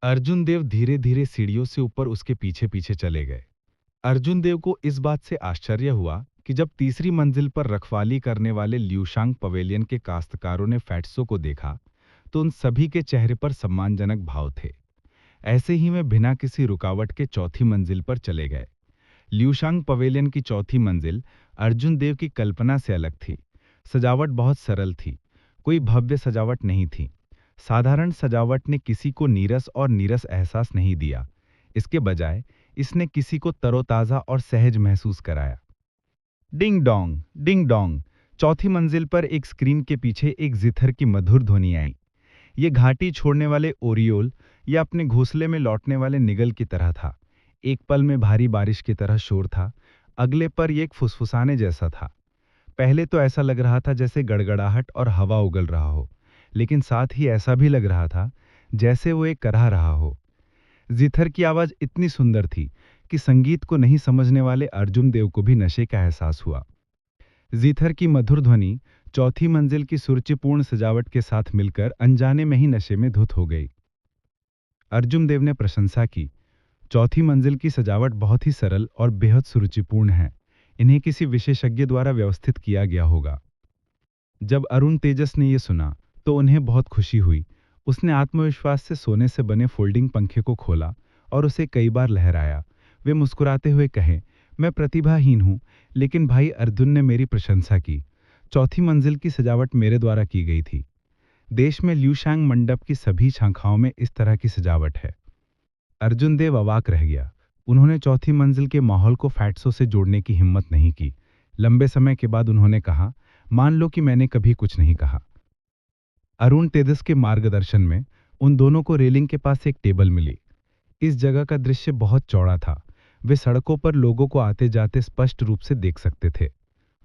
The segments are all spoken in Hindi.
अर्जुन देव धीरे धीरे सीढ़ियों से ऊपर उसके पीछे पीछे चले गए। अर्जुन देव को इस बात से आश्चर्य हुआ कि जब तीसरी मंजिल पर रखवाली करने वाले ल्यूशांग पवेलियन के काश्तकारों ने फैट्सो को देखा तो उन सभी के चेहरे पर सम्मानजनक भाव थे। ऐसे ही वे बिना किसी रुकावट के चौथी मंजिल पर चले गए। ल्यूशांग पवेलियन की चौथी मंजिल अर्जुन देव की कल्पना से अलग थी। सजावट बहुत सरल थी, कोई भव्य सजावट नहीं थी। साधारण सजावट ने किसी को नीरस और नीरस एहसास नहीं दिया, इसके बजाय इसने किसी को तरोताजा और सहज महसूस कराया। Ding dong, ding dong. चौथी मंजिल पर एक स्क्रीन के पीछे एक जिथर की मधुर ध्वनि आई। ये घाटी छोड़ने वाले ओरियोल या अपने घोंसले में लौटने वाले निगल की तरह था। एक पल में भारी बारिश की तरह शोर था, अगले पर यह एक फुसफुसाने जैसा था। पहले तो ऐसा लग रहा था जैसे गड़गड़ाहट और हवा उगल रहा हो, लेकिन साथ ही ऐसा भी लग रहा था जैसे वो एक करहा रहा हो। जिथर की आवाज इतनी सुंदर थी कि संगीत को नहीं समझने वाले अर्जुन देव को भी नशे का एहसास हुआ। जीथर की मधुर ध्वनि चौथी मंजिल की सुरुचिपूर्ण सजावट के साथ मिलकर अनजाने में ही नशे में धुत हो गई। अर्जुन देव ने प्रशंसा की, चौथी मंजिल की सजावट बहुत ही सरल और बेहद सुरुचिपूर्ण है। इन्हें किसी विशेषज्ञ द्वारा व्यवस्थित किया गया होगा। जब अरुण तेजस ने यह सुना तो उन्हें बहुत खुशी हुई। उसने आत्मविश्वास से सोने से बने फोल्डिंग पंखे को खोला और उसे कई बार लहराया। वे मुस्कुराते हुए कहे, मैं प्रतिभाहीन हूं, लेकिन भाई अर्जुन ने मेरी प्रशंसा की। चौथी मंजिल की सजावट मेरे द्वारा की गई थी। देश में ल्यूशांग मंडप की सभी शाखाओं में इस तरह की सजावट है। अर्जुन देव अवाक रह गया। उन्होंने चौथी मंजिल के माहौल को फैट्सो से जोड़ने की हिम्मत नहीं की। लंबे समय के बाद उन्होंने कहा, मान लो कि मैंने कभी कुछ नहीं कहा। अरुण तेजस के मार्गदर्शन में उन दोनों को रेलिंग के पास एक टेबल मिली। इस जगह का दृश्य बहुत चौड़ा था। वे सड़कों पर लोगों को आते जाते स्पष्ट रूप से देख सकते थे।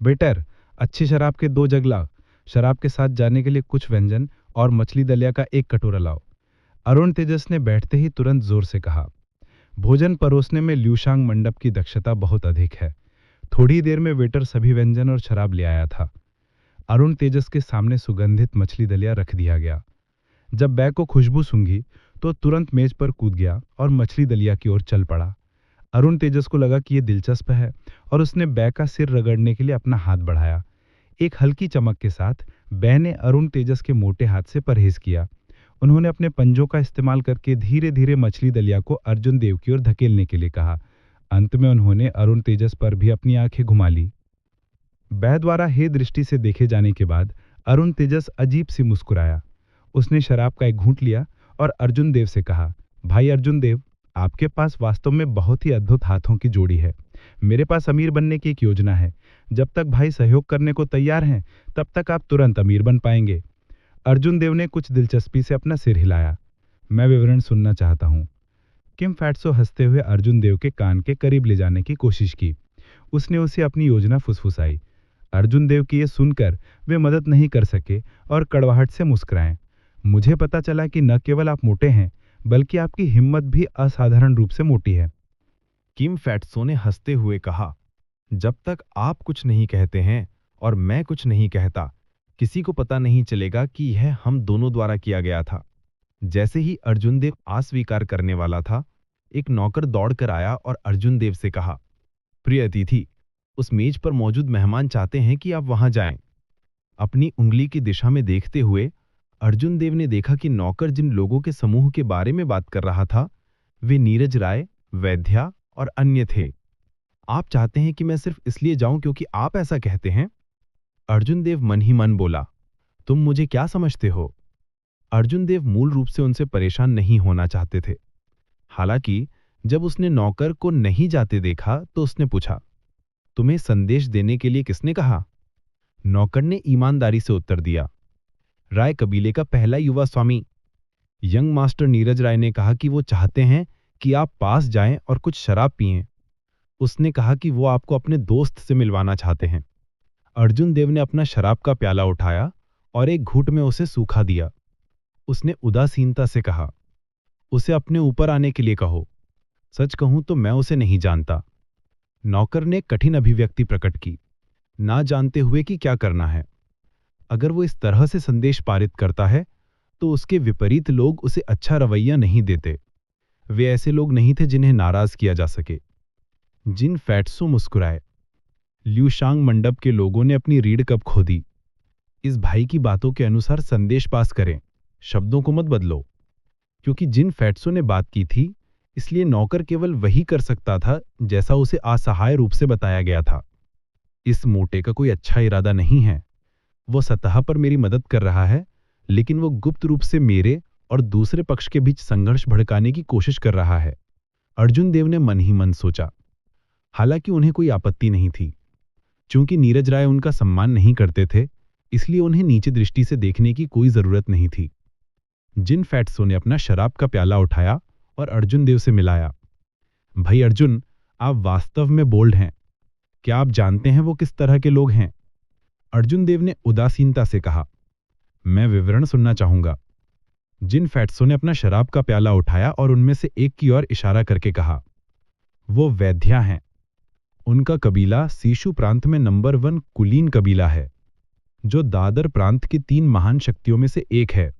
वेटर, अच्छी शराब के 2 जग लाओ। शराब के साथ जाने के लिए कुछ व्यंजन और मछली दलिया का 1 कटोरा लाओ। अरुण तेजस ने बैठते ही तुरंत जोर से कहा। भोजन परोसने में ल्यूशांग मंडप की दक्षता बहुत अधिक है। थोड़ी देर में वेटर सभी व्यंजन और शराब ले आया था। अरुण तेजस के सामने सुगंधित मछली दलिया रख दिया गया। जब बैग को खुशबू सूंघी तो तुरंत मेज पर कूद गया और मछली दलिया की ओर चल पड़ा। अरुण तेजस को लगा कि यह दिलचस्प है और उसने बैग का सिर रगड़ने के लिए अपना हाथ बढ़ाया। एक हल्की चमक के साथ बै ने अरुण तेजस के मोटे हाथ से परहेज किया। उन्होंने अपने पंजों का इस्तेमाल करके धीरे धीरे मछली दलिया को अर्जुन देव की ओर धकेलने के लिए कहा। अंत में उन्होंने अरुण तेजस पर भी अपनी आंखें घुमा ली। बै द्वारा हे दृष्टि से देखे जाने के बाद अरुण तेजस अजीब सी मुस्कुराया। उसने शराब का एक घूंट लिया और अर्जुन देव से कहा, भाई अर्जुन देव, आपके पास वास्तव में बहुत ही अद्भुत हाथों की जोड़ी है। मेरे पास अमीर बनने की एक योजना है। जब तक भाई सहयोग करने को तैयार हैं, तब तक आप तुरंत अमीर बन पाएंगे। अर्जुन देव ने कुछ दिलचस्पी से अपना सिर हिलाया। मैं विवरण सुनना चाहता हूं। किम फैट्सो हंसते हुए अर्जुन देव के कान के करीब ले जाने की कोशिश की। उसने उसे अपनी योजना फुसफुसाई। अर्जुन देव की यह सुनकर वे मदद नहीं कर सके और कड़वाहट से मुस्कुराए। मुझे पता चला कि न केवल आप मोटे हैं, बल्कि आपकी हिम्मत भी असाधारण रूप से मोटी है। किम फैट्सो ने हंसते हुए कहा, जब तक आप कुछ नहीं कहते हैं और मैं कुछ नहीं कहता, किसी को पता नहीं चलेगा कि यह हम दोनों द्वारा किया गया था। जैसे ही अर्जुन देव अस्वीकार करने वाला था, एक नौकर दौड़कर आया और अर्जुन देव से कहा, प्रिय अतिथि, उस मेज पर मौजूद मेहमान चाहते हैं कि आप वहां जाएं। अपनी उंगली की दिशा में देखते हुए अर्जुन देव ने देखा कि नौकर जिन लोगों के समूह के बारे में बात कर रहा था, वे नीरज राय, वैद्या और अन्य थे। आप चाहते हैं कि मैं सिर्फ इसलिए जाऊं क्योंकि आप ऐसा कहते हैं? अर्जुन देव मन ही मन बोला, तुम मुझे क्या समझते हो? अर्जुन देव मूल रूप से उनसे परेशान नहीं होना चाहते थे। हालांकि जब उसने नौकर को नहीं जाते देखा तो उसने पूछा, तुम्हें संदेश देने के लिए किसने कहा? नौकर ने ईमानदारी से उत्तर दिया, राय कबीले का पहला युवा स्वामी यंग मास्टर नीरज राय ने कहा कि वो चाहते हैं कि आप पास जाएं और कुछ शराब पिएं। उसने कहा कि वो आपको अपने दोस्त से मिलवाना चाहते हैं। अर्जुन देव ने अपना शराब का प्याला उठाया और एक घूंट में उसे सूखा दिया। उसने उदासीनता से कहा, उसे अपने ऊपर आने के लिए कहो। सच कहूं तो मैं उसे नहीं जानता। नौकर ने कठिन अभिव्यक्ति प्रकट की, ना जानते हुए कि क्या करना है। अगर वो इस तरह से संदेश पारित करता है तो उसके विपरीत लोग उसे अच्छा रवैया नहीं देते। वे ऐसे लोग नहीं थे जिन्हें नाराज किया जा सके। जिन फैट्सो मुस्कुराए। ल्यूशांग मंडप के लोगों ने अपनी रीढ़ कब खो दी। इस भाई की बातों के अनुसार संदेश पास करें, शब्दों को मत बदलो। क्योंकि जिन फैट्सो ने बात की थी, इसलिए नौकर केवल वही कर सकता था जैसा उसे असहाय रूप से बताया गया था। इस मोटे का कोई अच्छा इरादा नहीं है। वो सतह पर मेरी मदद कर रहा है, लेकिन वो गुप्त रूप से मेरे और दूसरे पक्ष के बीच संघर्ष भड़काने की कोशिश कर रहा है। अर्जुन देव ने मन ही मन सोचा। हालांकि उन्हें कोई आपत्ति नहीं थी। चूंकि नीरज राय उनका सम्मान नहीं करते थे, इसलिए उन्हें नीचे दृष्टि से देखने की कोई जरूरत नहीं थी। जिन फैट्सो ने अपना शराब का प्याला उठाया और अर्जुन देव से मिलाया। भाई अर्जुन, आप वास्तव में बोल्ड हैं। क्या आप जानते हैं वो किस तरह के लोग हैं? अर्जुन देव ने उदासीनता से कहा। मैं विवरण सुनना चाहूंगा। जिन फैट्सो ने अपना शराब का प्याला उठाया और उनमें से एक की ओर इशारा करके कहा। वो वैद्या हैं। उनका कबीला सीशु प्रांत में नंबर 1 कुलीन कबीला है, जो दादर प्रांत की 3 महान शक्तियों में से एक है।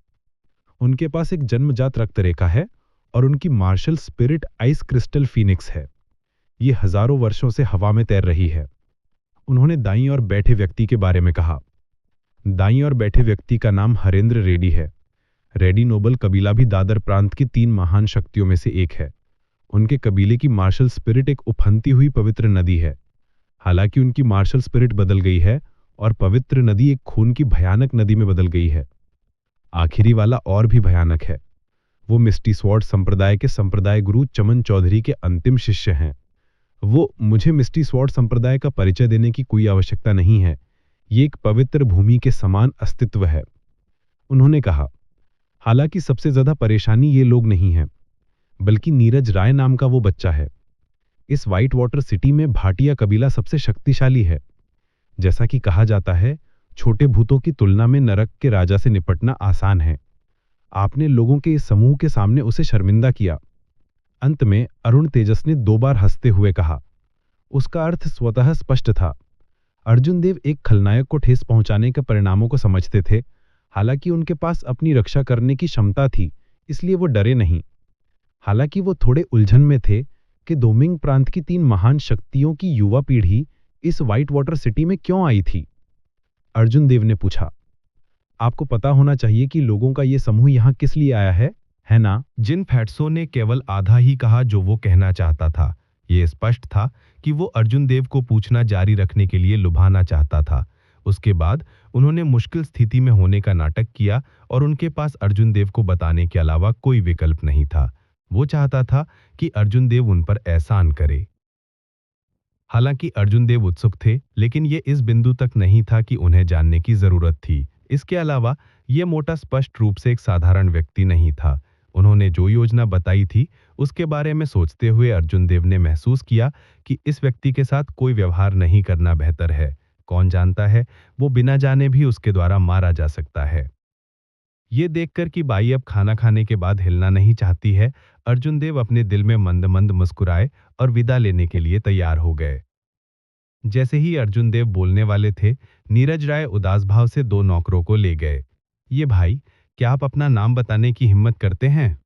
उनके पास एक जन्मजात रक्तरेखा है और उनकी martial spirit ice crystal phoenix है। ये हजारों वर्षों से हवा में तैर रही है। उन्होंने दाईं ओर बैठे व्यक्ति के बारे में कहा। दाईं ओर बैठे व्यक्ति का नाम हरेंद्र रेड्डी है। रेड्डी नोबल कबीला भी दादर प्रांत की 3 महान शक्तियों में से एक है। उनके कबीले की मार्शल स्पिरिट एक उफनती हुई पवित्र नदी है। हालांकि उनकी मार्शल स्पिरिट बदल गई है और पवित्र नदी एक खून की भयानक नदी में बदल गई है। आखिरी वाला और भी भयानक है। वो मिस्टी स्वॉर्ड संप्रदाय के संप्रदाय गुरु चमन चौधरी के अंतिम शिष्य हैं। वो मुझे मिस्टी स्वॉर्ड संप्रदाय का परिचय देने की कोई आवश्यकता नहीं है। ये एक पवित्र भूमि के समान अस्तित्व है, उन्होंने कहा। हालांकि सबसे ज्यादा परेशानी ये लोग नहीं है, बल्कि नीरज राय नाम का वो बच्चा है। इस व्हाइट वाटर सिटी में भाटिया कबीला सबसे शक्तिशाली है। जैसा कि कहा जाता है, छोटे भूतों की तुलना में नरक के राजा से निपटना आसान है। आपने लोगों के इस समूह के सामने उसे शर्मिंदा किया। अंत में अरुण तेजस ने 2 बार हंसते हुए कहा। उसका अर्थ स्वतः स्पष्ट था। अर्जुन देव एक खलनायक को ठेस पहुंचाने के परिणामों को समझते थे। हालांकि उनके पास अपनी रक्षा करने की क्षमता थी, इसलिए वो डरे नहीं। हालांकि वो थोड़े उलझन में थे कि दोमिंग प्रांत की 3 महान शक्तियों की युवा पीढ़ी इस व्हाइट वाटर सिटी में क्यों आई थी। अर्जुन देव ने पूछा। आपको पता होना चाहिए कि लोगों का ये समूह यहाँ किस लिए आया है ना? जिन फैट्सो ने केवल आधा ही कहा जो वो कहना चाहता था। ये स्पष्ट था कि वो अर्जुन देव को पूछना जारी रखने के लिए लुभाना चाहता था। उसके बाद उन्होंने मुश्किल स्थिति में होने का नाटक किया और उनके पास अर्जुन देव को बताने के अलावा कोई विकल्प नहीं था। वो चाहता था कि अर्जुन देव उन पर एहसान करे। हालांकि अर्जुन देव उत्सुक थे, लेकिन ये इस बिंदु तक नहीं था कि उन्हें जानने की जरूरत थी। इसके अलावा ये मोटा स्पष्ट रूप से एक साधारण व्यक्ति नहीं था। उन्होंने जो योजना बताई थी उसके बारे में सोचते हुए अर्जुन देव ने महसूस किया कि इस व्यक्ति के साथ कोई व्यवहार नहीं करना बेहतर है। कौन जानता है, वो बिना जाने भी उसके द्वारा मारा जा सकता है। ये देखकर कि बाई अब खाना खाने के बाद हिलना नहीं चाहती है, अर्जुन देव अपने दिल में मंद मंद मुस्कुराए और विदा लेने के लिए तैयार हो गए। जैसे ही अर्जुन देव बोलने वाले थे, नीरज राय उदास भाव से 2 नौकरों को ले गए। ये भाई, क्या आप अपना नाम बताने की हिम्मत करते हैं?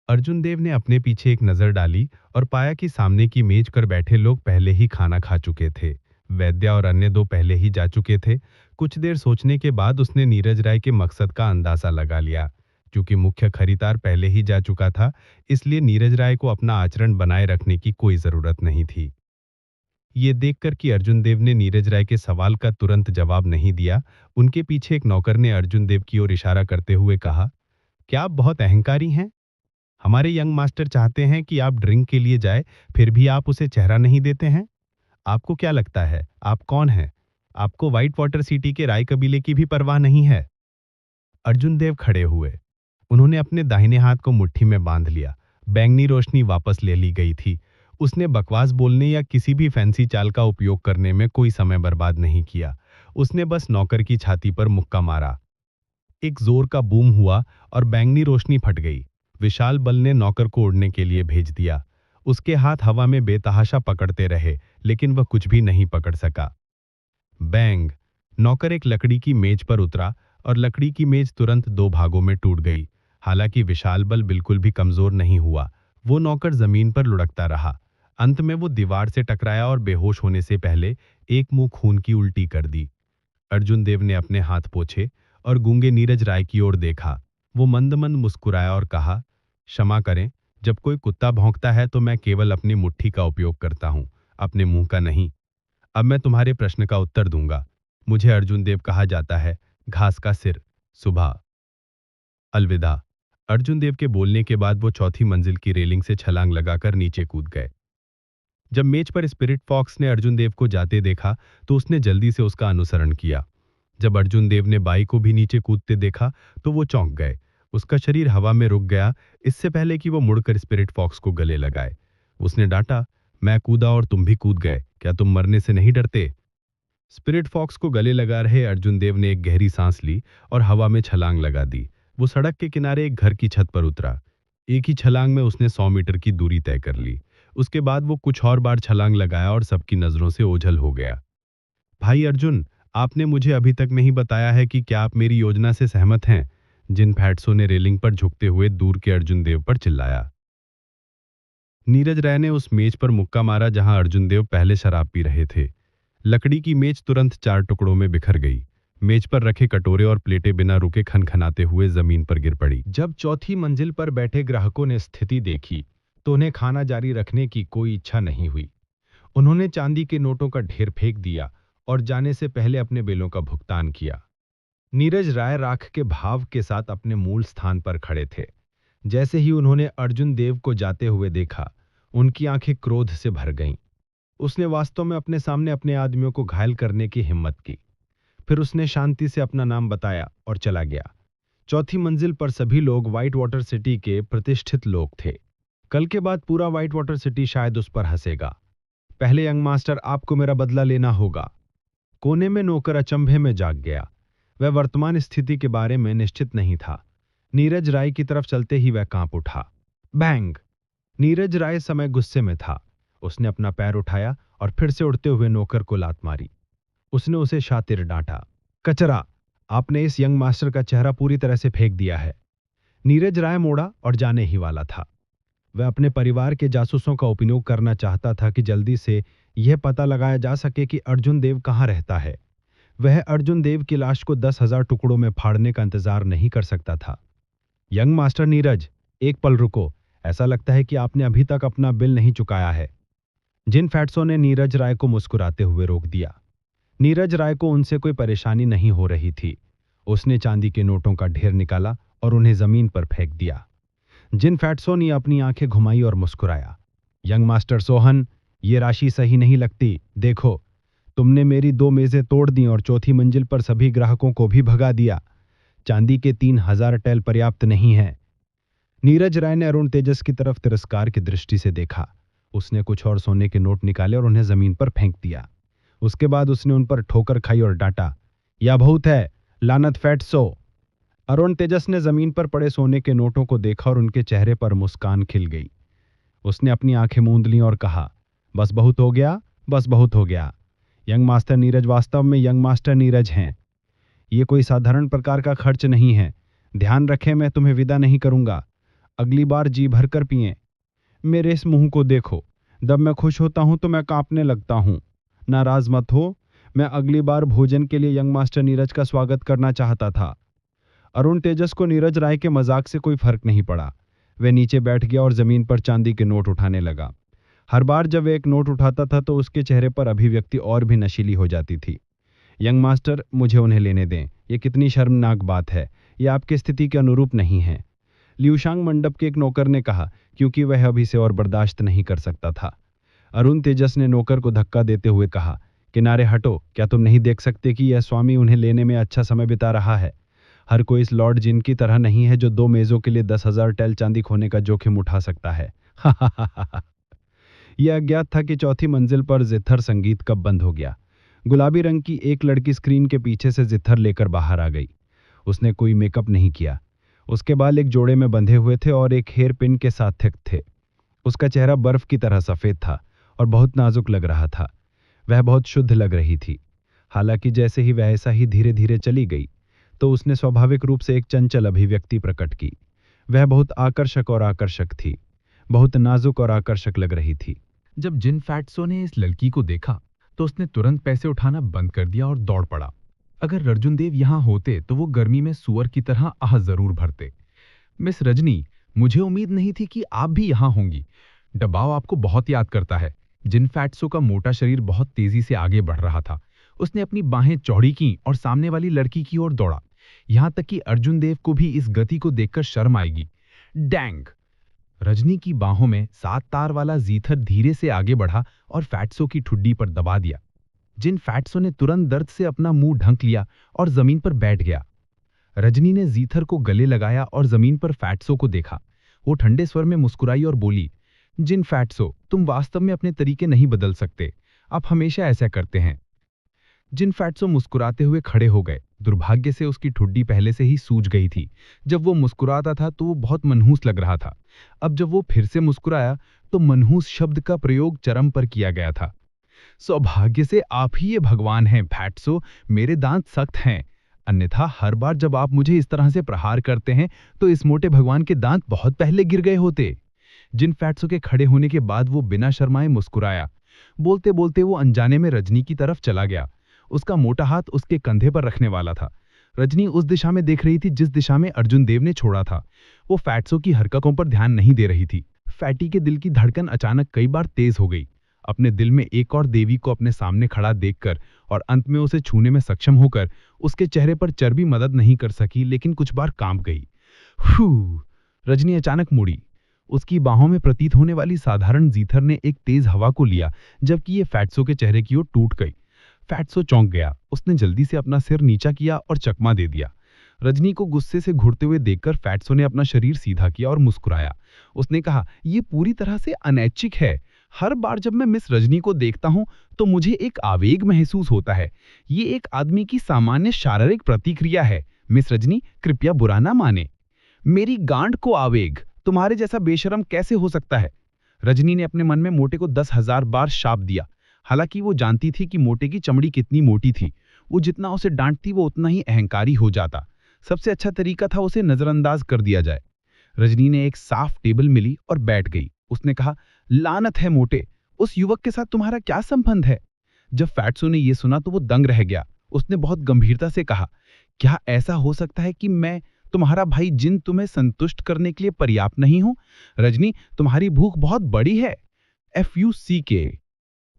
अर्जुन देव ने अपने पीछे एक नजर डाली और पाया कि सामने की मेज पर बैठे लोग पहले ही खाना खा चुके थे। वैद्या और अन्य 2 पहले ही जा चुके थे। कुछ देर सोचने के बाद उसने नीरज राय के मकसद का अंदाजा लगा लिया। क्योंकि मुख्य खरीदार पहले ही जा चुका था, इसलिए नीरज राय को अपना आचरण बनाए रखने की कोई जरूरत नहीं थी। ये देखकर कि अर्जुन देव ने नीरज राय के सवाल का तुरंत जवाब नहीं दिया, उनके पीछे एक नौकर ने अर्जुन देव की ओर इशारा करते हुए कहा, क्या आप बहुत अहंकारी हैं? हमारे यंग मास्टर चाहते हैं कि आप ड्रिंक के लिए जाए, फिर भी आप उसे चेहरा नहीं देते हैं। आपको क्या लगता है, आप कौन हैं? आपको व्हाइट वाटर सिटी के राय कबीले की भी परवाह नहीं है? अर्जुन देव खड़े हुए। उन्होंने अपने दाहिने हाथ को मुट्ठी में बांध लिया। बैंगनी रोशनी वापस ले ली गई थी। उसने बकवास बोलने या किसी भी फैंसी चाल का उपयोग करने में कोई समय बर्बाद नहीं किया। उसने बस नौकर की छाती पर मुक्का मारा। एक जोर का बूम हुआ और बैंगनी रोशनी फट गई। विशाल बल ने नौकर को उड़ने के लिए भेज दिया। उसके हाथ हवा में बेतहाशा पकड़ते रहे, लेकिन वह कुछ भी नहीं पकड़ सका। बैंग! नौकर एक लकड़ी की मेज पर उतरा और लकड़ी की मेज तुरंत 2 भागों में टूट गई। हालांकि विशाल बल बिल्कुल भी कमजोर नहीं हुआ। वो नौकर जमीन पर लुढ़कता रहा। अंत में वो दीवार से टकराया और बेहोश होने से पहले एक मुंह खून की उल्टी कर दी। अर्जुन देव ने अपने हाथ पोंछे और गूंगे नीरज राय की ओर देखा। वो मंद मंद मुस्कुराया और कहा, क्षमा करें, जब कोई कुत्ता भौंकता है तो मैं केवल अपनी मुट्ठी का उपयोग करता हूं, अपने मुंह का नहीं। अब मैं तुम्हारे प्रश्न का उत्तर दूंगा। मुझे अर्जुन देव कहा जाता है, घास का सिर। सुबह। अलविदा। अर्जुन देव के बोलने के बाद वो चौथी मंजिल की रेलिंग से छलांग लगाकर नीचे कूद गए। जब मेज पर स्पिरिट फॉक्स ने अर्जुन देव को जाते देखा तो उसने जल्दी से उसका अनुसरण किया। जब अर्जुन देव ने बाई को भी नीचे कूदते देखा तो वो चौंक गए। उसका शरीर हवा में रुक गया, इससे पहले कि वो मुड़कर स्पिरिट फॉक्स को गले लगाए। उसने डांटा, मैं कूदा और तुम भी कूद गए, क्या तुम मरने से नहीं डरते? स्पिरिट फॉक्स को गले लगा रहे अर्जुन देव ने एक गहरी सांस ली और हवा में छलांग लगा दी। वो सड़क के किनारे एक घर की छत पर उतरा। एक ही छलांग में उसने 100 मीटर की दूरी तय कर ली। उसके बाद वो कुछ और बार छलांग लगाया और सबकी नजरों से ओझल हो गया। भाई अर्जुन, आपने मुझे अभी तक नहीं बताया है कि क्या आप मेरी योजना से सहमत हैं? जिन फैट्सों ने रेलिंग पर झुकते हुए दूर के अर्जुन देव पर चिल्लाया। नीरज राय ने उस मेज पर मुक्का मारा जहां अर्जुन देव पहले शराब पी रहे थे। लकड़ी की मेज तुरंत 4 टुकड़ों में बिखर गई। मेज पर रखे कटोरे और प्लेटें बिना रुके खनखनाते हुए जमीन पर गिर पड़ी। जब चौथी मंजिल पर बैठे ग्राहकों ने स्थिति देखी तो उन्हें खाना जारी रखने की कोई इच्छा नहीं हुई। उन्होंने चांदी के नोटों का ढेर फेंक दिया और जाने से पहले अपने बिलों का भुगतान किया। नीरज राय राख के भाव के साथ अपने मूल स्थान पर खड़े थे। जैसे ही उन्होंने अर्जुन देव को जाते हुए देखा, उनकी आंखें क्रोध से भर गईं। उसने वास्तव में अपने सामने अपने आदमियों को घायल करने की हिम्मत की। फिर उसने शांति से अपना नाम बताया और चला गया। चौथी मंजिल पर सभी लोग व्हाइट वाटर सिटी के प्रतिष्ठित लोग थे। कल के बाद पूरा व्हाइट वाटर सिटी शायद उस पर हंसेगा। पहले यंग मास्टर, आपको मेरा बदला लेना होगा। कोने में नौकर अचंभे में जाग गया। वह वर्तमान स्थिति के बारे में निश्चित नहीं था। नीरज राय की तरफ चलते ही वह कांप उठा। बैंग! नीरज राय समय गुस्से में था। उसने अपना पैर उठाया और फिर से उड़ते हुए नौकर को लात मारी। उसने उसे शातिर डांटा, कचरा, आपने इस यंग मास्टर का चेहरा पूरी तरह से फेंक दिया है। नीरज राय मोड़ा और जाने ही वाला था। वह अपने परिवार के जासूसों का उपयोग करना चाहता था कि जल्दी से यह पता लगाया जा सके कि अर्जुन देव कहाँ रहता है। वह अर्जुन देव की लाश को 10,000 टुकड़ों में फाड़ने का इंतजार नहीं कर सकता था। यंग मास्टर नीरज, एक पल रुको। ऐसा लगता है कि आपने अभी तक अपना बिल नहीं चुकाया है। जिन फैट्सों ने नीरज राय को मुस्कुराते हुए रोक दिया। नीरज राय को उनसे कोई परेशानी नहीं हो रही थी। उसने चांदी के नोटों का ढेर निकाला और उन्हें जमीन पर फेंक दिया। जिन फैट्सों ने अपनी आंखें घुमाई और मुस्कुराया। यंग मास्टर सोहन, ये राशि सही नहीं लगती। देखो, तुमने मेरी 2 मेजें तोड़ दी और चौथी मंजिल पर सभी ग्राहकों को भी भगा दिया। चांदी के 3,000 टैल पर्याप्त नहीं है। नीरज राय ने अरुण तेजस की तरफ तिरस्कार की दृष्टि से देखा। उसने कुछ और सोने के नोट निकाले और उन्हें जमीन पर फेंक दिया। उसके बाद उसने उन पर ठोकर खाई और डांटा, यह बहुत है, लानत फैट्सो। अरुण तेजस ने जमीन पर पड़े सोने के नोटों को देखा और उनके चेहरे पर मुस्कान खिल गई। उसने अपनी आंखें मूंद लीं और कहा, बस बहुत हो गया, बस बहुत हो गया। यंग मास्टर नीरज वास्तव में यंग मास्टर नीरज हैं। ये कोई साधारण प्रकार का खर्च नहीं है। ध्यान रखें, मैं तुम्हें विदा नहीं करूंगा। अगली बार जी भर कर पिएं। मेरे इस मुंह को देखो। जब मैं खुश होता हूं तो मैं कांपने लगता हूं। नाराज मत हो, मैं अगली बार भोजन के लिए यंग मास्टर नीरज का स्वागत करना चाहता था। अरुण तेजस को नीरज राय के मजाक से कोई फर्क नहीं पड़ा। वह नीचे बैठ गया और जमीन पर चांदी के नोट उठाने लगा। हर बार जब वह एक नोट उठाता था तो उसके चेहरे पर अभिव्यक्ति और भी नशीली हो जाती थी। यंग मास्टर, मुझे उन्हें लेने दें। यह कितनी शर्मनाक बात है। यह आपकी स्थिति के अनुरूप नहीं है। ल्यूशांग मंडप के एक नौकर ने कहा, क्योंकि वह अभी से और बर्दाश्त नहीं कर सकता था। अरुण तेजस ने नौकर को धक्का देते हुए कहा, किनारे हटो, क्या तुम नहीं देख सकते कि यह स्वामी उन्हें लेने में अच्छा समय बिता रहा है? हर कोई इस लॉर्ड जिन की तरह नहीं है जो 2 मेजों के लिए 10,000 टैल चांदी खोने का जोखिम उठा सकता है। यह अज्ञात था कि चौथी मंजिल पर जिथर संगीत कब बंद हो गया। गुलाबी रंग की एक लड़की स्क्रीन के पीछे से जिथर लेकर बाहर आ गई। उसने कोई मेकअप नहीं किया। उसके बाल एक जोड़े में बंधे हुए थे और एक हेयर पिन के साथ थिक थे। उसका चेहरा बर्फ की तरह सफेद था और बहुत नाजुक लग रहा था। वह बहुत शुद्ध लग रही थी। हालांकि जैसे ही वह ऐसा ही धीरे धीरे चली गई तो उसने स्वाभाविक रूप से एक चंचल अभिव्यक्ति प्रकट की। वह बहुत आकर्षक और आकर्षक थी, बहुत नाजुक और आकर्षक लग रही थी। जब जिन फैट्सो ने इस लड़की को देखा तो उसने तुरंत पैसे उठाना बंद कर दिया और दौड़ पड़ा। अगर अर्जुन देव यहाँ होते तो वो गर्मी में सुअर की तरह आह जरूर भरते। मिस रजनी, मुझे उम्मीद नहीं थी कि आप भी यहाँ होंगी। डब्बाओ आपको बहुत याद करता है। जिन फैट्सो का मोटा शरीर बहुत तेजी से आगे बढ़ रहा था। उसने अपनी बाहें चौड़ी की और सामने वाली लड़की की ओर दौड़ा। यहाँ तक कि अर्जुन देव को भी इस गति को देखकर शर्म आएगी। डैंग! रजनी की बाहों में 7 तार वाला जीथर धीरे से आगे बढ़ा और फैट्सो की ठुड्डी पर दबा दिया। जिन फैट्सो ने तुरंत दर्द से अपना मुंह ढक लिया और जमीन पर बैठ गया। रजनी ने जीथर को गले लगाया और जमीन पर फैट्सो को देखा। वो ठंडे स्वर में मुस्कुराई और बोली, जिन फैट्सो, तुम वास्तव में अपने तरीके नहीं बदल सकते। आप हमेशा ऐसा करते हैं। जिन फैट्सो मुस्कुराते हुए खड़े हो गए। दुर्भाग्य से उसकी ठुड्डी पहले से ही सूज गई थी। जब वो मुस्कुराता था तो वो बहुत मनहूस लग रहा था। अब जब वो फिर से मुस्कुराया तो मनहूस शब्द का प्रयोग चरम पर किया गया था। सौभाग्य से आप ही ये भगवान हैं फैट्सो, मेरे दांत सख्त हैं। अन्यथा हर बार जब आप मुझे इस तरह से प्रहार करते हैं तो इस मोटे भगवान के दांत बहुत पहले गिर गए होते। जिन फैट्सो के खड़े होने के बाद वो बिना शर्माए मुस्कुराया। बोलते बोलते वो अनजाने में रजनी की तरफ चला गया। उसका मोटा हाथ उसके कंधे पर रखने वाला था। रजनी उस दिशा में देख रही थी जिस दिशा में अर्जुन देव ने छोड़ा था। वो फैट्सो की हरकतों पर ध्यान नहीं दे रही थी। फैटी के दिल की धड़कन अचानक कई बार तेज हो गई। अपने दिल में एक और देवी को अपने सामने खड़ा देखकर और अंत में उसे छूने में सक्षम होकर उसके चेहरे पर चर्बी मदद नहीं कर सकी, लेकिन कुछ बार कांप गई। रजनी अचानक मुड़ी। उसकी बाहों में प्रतीत होने वाली साधारण जीथर ने एक तेज हवा को लिया, जबकि ये फैट्सो के चेहरे की ओर टूट गई। फैट्सो चौंक गया। उसने जल्दी से अपना सिर नीचा किया और चकमा दे दिया। रजनी को गुस्से से घुरते हुए देखकर फैट्सो ने अपना शरीर सीधा किया और मुस्कुराया। उसने कहा, यह पूरी तरह से अनैच्छिक है। हर बार जब मैं मिस रजनी को देखता हूं तो मुझे एक आवेग महसूस होता है। ये एक आदमी की सामान्य शारीरिक प्रतिक्रिया है। मिस रजनी, कृपया बुरा ना माने। मेरी गांड को आवेग तुम्हारे जैसा बेशरम कैसे हो सकता है? रजनी ने अपने मन में मोटे को 10,000 बार शाप दिया। हालांकि वो जानती थी कि मोटे की चमड़ी कितनी मोटी थी। वो जितना उसे डांटती वो उतना ही अहंकारी हो जाता। सबसे अच्छा तरीका था उसे नजरअंदाज कर दिया जाए। रजनी ने एक साफ टेबल मिली और बैठ गई। उसने कहा, लानत है मोटे, उस युवक के साथ तुम्हारा क्या संबंध है? जब फैट्सो ने यह सुना तो वो दंग रह गया। उसने बहुत गंभीरता से कहा, क्या ऐसा हो सकता है कि मैं तुम्हारा भाई जिन तुम्हें संतुष्ट करने के लिए पर्याप्त नहीं हूं? रजनी, तुम्हारी भूख बहुत बड़ी है। FUCK।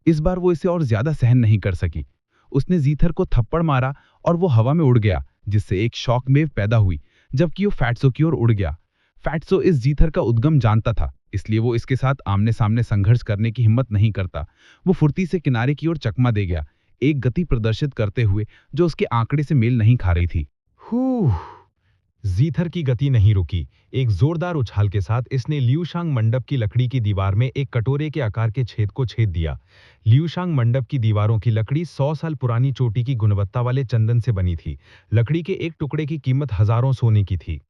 इस बार वो इसे और ज्यादा सहन नहीं कर सकी। उसने जीथर को थप्पड़ मारा और वो हवा में उड़ गया, जिससे एक शॉक वेव पैदा हुई, जबकि वो फैट्सो की ओर उड़ गया। फैट्सो इस जीथर का उद्गम जानता था, इसलिए वो इसके साथ आमने सामने संघर्ष करने की हिम्मत नहीं करता। वो फुर्ती से किनारे की ओर चकमा दे गया, एक गति प्रदर्शित करते हुए जो उसके आंकड़े से मेल नहीं खा रही थी। जीथर की गति नहीं रुकी। एक जोरदार उछाल के साथ इसने लियूशांग मंडप की लकड़ी की दीवार में एक कटोरे के आकार के छेद को छेद दिया। लियूशांग मंडप की दीवारों की लकड़ी 100 साल पुरानी चोटी की गुणवत्ता वाले चंदन से बनी थी। लकड़ी के एक टुकड़े की कीमत हजारों सोने की थी।